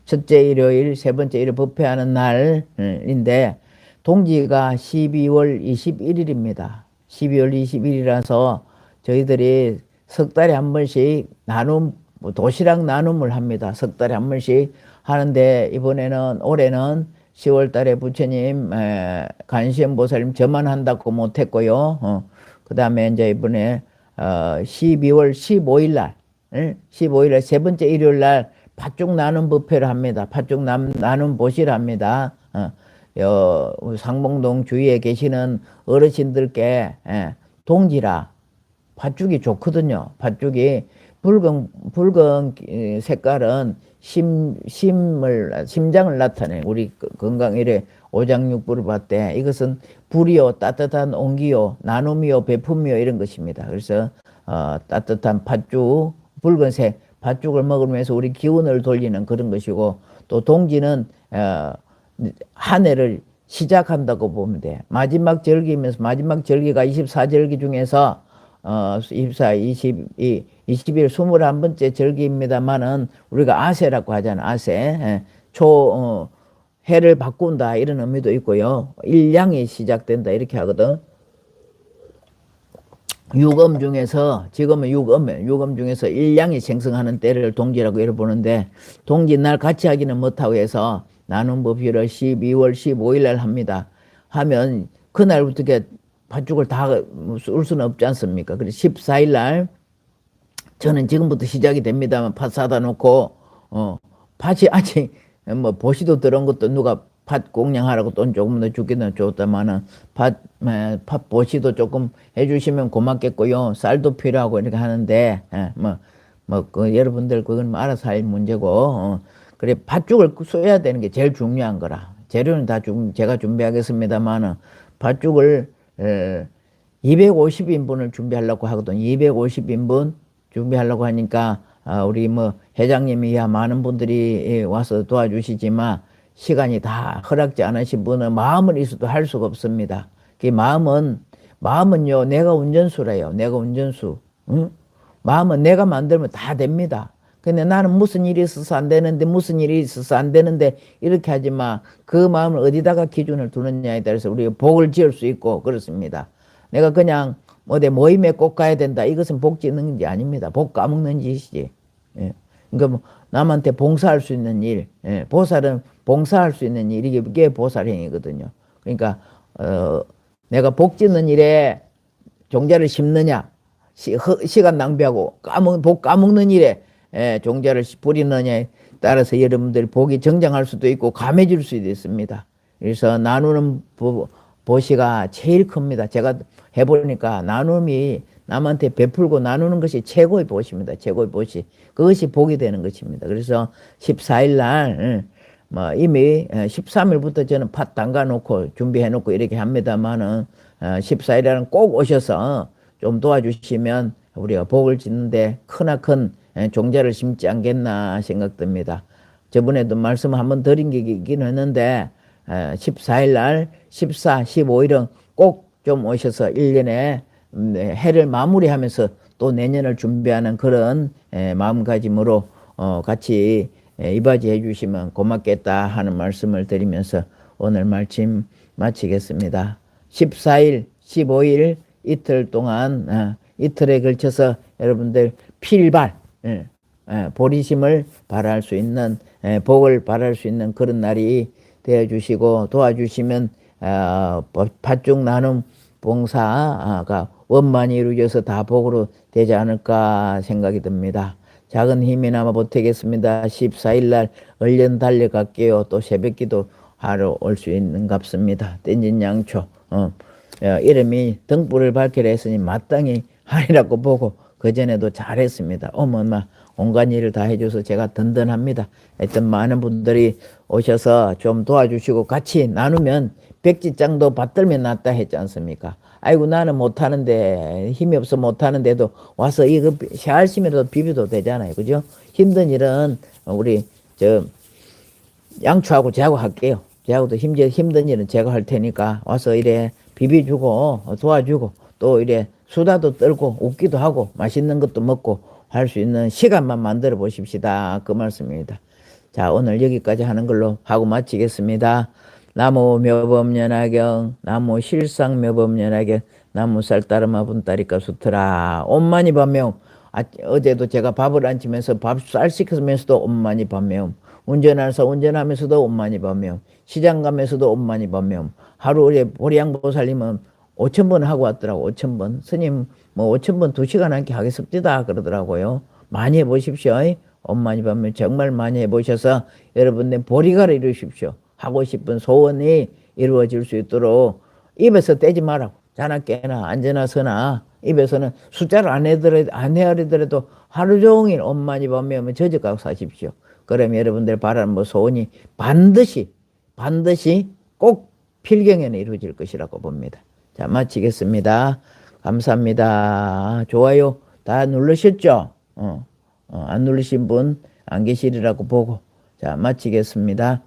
첫째 일요일, 세 번째 일요일 법회하는 날인데, 동지가 12월 21일입니다. 12월 21일이라서 저희들이 석 달에 한 번씩 도시락 나눔을 합니다. 석 달에 한 번씩 하는데, 올해는 10월 달에 부처님, 관세음보살님 저만 한다고 못했고요. 그 다음에 이제 이번에, 12월 15일 날, 15일 날 세 번째 일요일 날 팥죽 나눔 법회를 합니다. 팥죽 나눔 보시를 합니다. 상봉동 주위에 계시는 어르신들께, 동지라 팥죽이 좋거든요. 팥죽이 붉은 색깔은 심장을 나타내. 우리 건강일에 오장육부를 봤대. 이것은 불이요, 따뜻한 온기요, 나눔이요, 베품이요, 이런 것입니다. 그래서, 따뜻한 팥죽, 붉은색 팥죽을 먹으면서 우리 기운을 돌리는 그런 것이고, 또 동지는, 한 해를 시작한다고 보면 돼. 마지막 절기면서, 마지막 절기가 24절기 중에서, 24, 22, 21, 21번째 절기입니다만은 우리가 아세라고 하잖아. 아세. 해를 바꾼다 이런 의미도 있고요. 일량이 시작된다 이렇게 하거든. 육엄 중에서 지금은 육엄 중에서 일량이 생성하는 때를 동지라고 이렇게 보는데 동지 날 같이 하기는 못하고 해서 나눔 법회를 12월 15일 날 합니다. 하면 그날부터 팥죽을 다 쏠 수는 없지 않습니까? 그래서 14일 날 저는 지금부터 시작이 됩니다만 팥 사다 놓고 팥이 아직 뭐 보시도 들어온 것도 누가 팥 공양하라고 돈 조금 더 주기는 줬다마는 팥 보시도 조금 해주시면 고맙겠고요. 쌀도 필요하고 이렇게 하는데 여러분들 그건 알아서 할 문제고 그래 팥죽을 쏘야 되는 게 제일 중요한 거라. 재료는 다 제가 준비하겠습니다만은 팥죽을 250인분을 준비하려고 하거든. 250인분 준비하려고 하니까 우리 회장님이 많은 분들이 와서 도와주시지만 시간이 다 허락지 않으신 분은 마음은 있어도 할 수가 없습니다. 그 마음은요 내가 운전수래요. 내가 운전수. 응? 마음은 내가 만들면 다 됩니다. 근데 나는 무슨 일이 있어서 안 되는데 이렇게 하지 마. 그 마음을 어디다가 기준을 두느냐에 따라서 우리가 복을 지을 수 있고 그렇습니다. 내가 그냥 어디 모임에 꼭 가야 된다. 이것은 복 짓는 게 아닙니다. 복 까먹는 짓이지. 예. 그러니까 남한테 봉사할 수 있는 일, 보살은 봉사할 수 있는 일, 이게 보살행위거든요. 그러니까 내가 복 짓는 일에 종자를 심느냐, 시간 낭비하고 복 까먹는 일에 종자를 뿌리느냐에 따라서 여러분들이 복이 정장할 수도 있고 감해질 수도 있습니다. 그래서 나누는 보시가 제일 큽니다. 제가 해보니까 나눔이 남한테 베풀고 나누는 것이 최고의 보시입니다. 최고의 보시. 그것이 복이 되는 것입니다. 그래서 14일 날 이미 13일부터 저는 팥 담가 놓고 준비해 놓고 이렇게 합니다만은 14일 날은 꼭 오셔서 좀 도와주시면 우리가 복을 짓는데 크나큰 종자를 심지 않겠나 생각됩니다. 저번에도 말씀 한번 드린 게 있긴 했는데 14일 날 14, 15일은 꼭 좀 오셔서 1년에 해를 마무리하면서 또 내년을 준비하는 그런 마음가짐으로 같이 이바지해 주시면 고맙겠다 하는 말씀을 드리면서 오늘 말씀 마치겠습니다. 14일, 15일 이틀 동안 이틀에 걸쳐서 여러분들 필발 보리심을 발할 수 있는 복을 발할 수 있는 그런 날이 되어주시고 도와주시면 팥죽 나눔 봉사가 원만히 이루어져서 다 복으로 되지 않을까 생각이 듭니다. 작은 힘이나마 보태겠습니다. 14일 날 얼른 달려갈게요. 또 새벽기도 하러 올 수 있는 갑습니다. 땡진 양초 이름이 등불을 밝히라 했으니 마땅히 하리라고 보고 그전에도 잘했습니다. 어머나 온갖 일을 다 해줘서 제가 든든합니다. 하여튼 많은 분들이 오셔서 좀 도와주시고 같이 나누면 백지장도 받들면 낫다 했지 않습니까? 아이고 나는 못하는데 힘이 없어 못하는데도 와서 이거 샤알심이라도 비벼도 되잖아요. 그죠? 힘든 일은 우리 저 양초하고 제하고 할게요. 제하고도 힘든 일은 제가 할 테니까 와서 이래 비벼주고 도와주고 또 이래 수다도 떨고 웃기도 하고 맛있는 것도 먹고 할 수 있는 시간만 만들어 보십시다. 그 말씀입니다. 자, 오늘 여기까지 하는 걸로 하고 마치겠습니다. 나무 묘범연화경, 나무 실상묘범연화경, 나무 쌀따르마 분따리까 수트라. 엄만이 반매움. 어제도 제가 밥을 안 치면서 밥 쌀 시키면서도 엄만이 반매움. 운전하면서도 엄만이 반매움. 시장 가면서도 엄만이 반매움. 하루에 보리양보살님은 5,000번 하고 왔더라고. 5,000번. 스님 뭐 5,000번 2시간 함께 하겠습니다 그러더라고요. 많이 해보십시오. 엄만이 반매움 정말 많이 해보셔서 여러분들 보리가를 이루십시오. 하고 싶은 소원이 이루어질 수 있도록 입에서 떼지 말라고. 자나 깨나 앉으나 서나 입에서는 숫자를 안 헤아리더라도 하루 종일 엄만이 반매우면 저녁하고 사십시오. 그러면 여러분들 바라는 뭐 소원이 반드시 꼭 필경에는 이루어질 것이라고 봅니다. 자, 마치겠습니다. 감사합니다. 좋아요 다 누르셨죠? 안 누르신 분 안 계시리라고 보고 자, 마치겠습니다.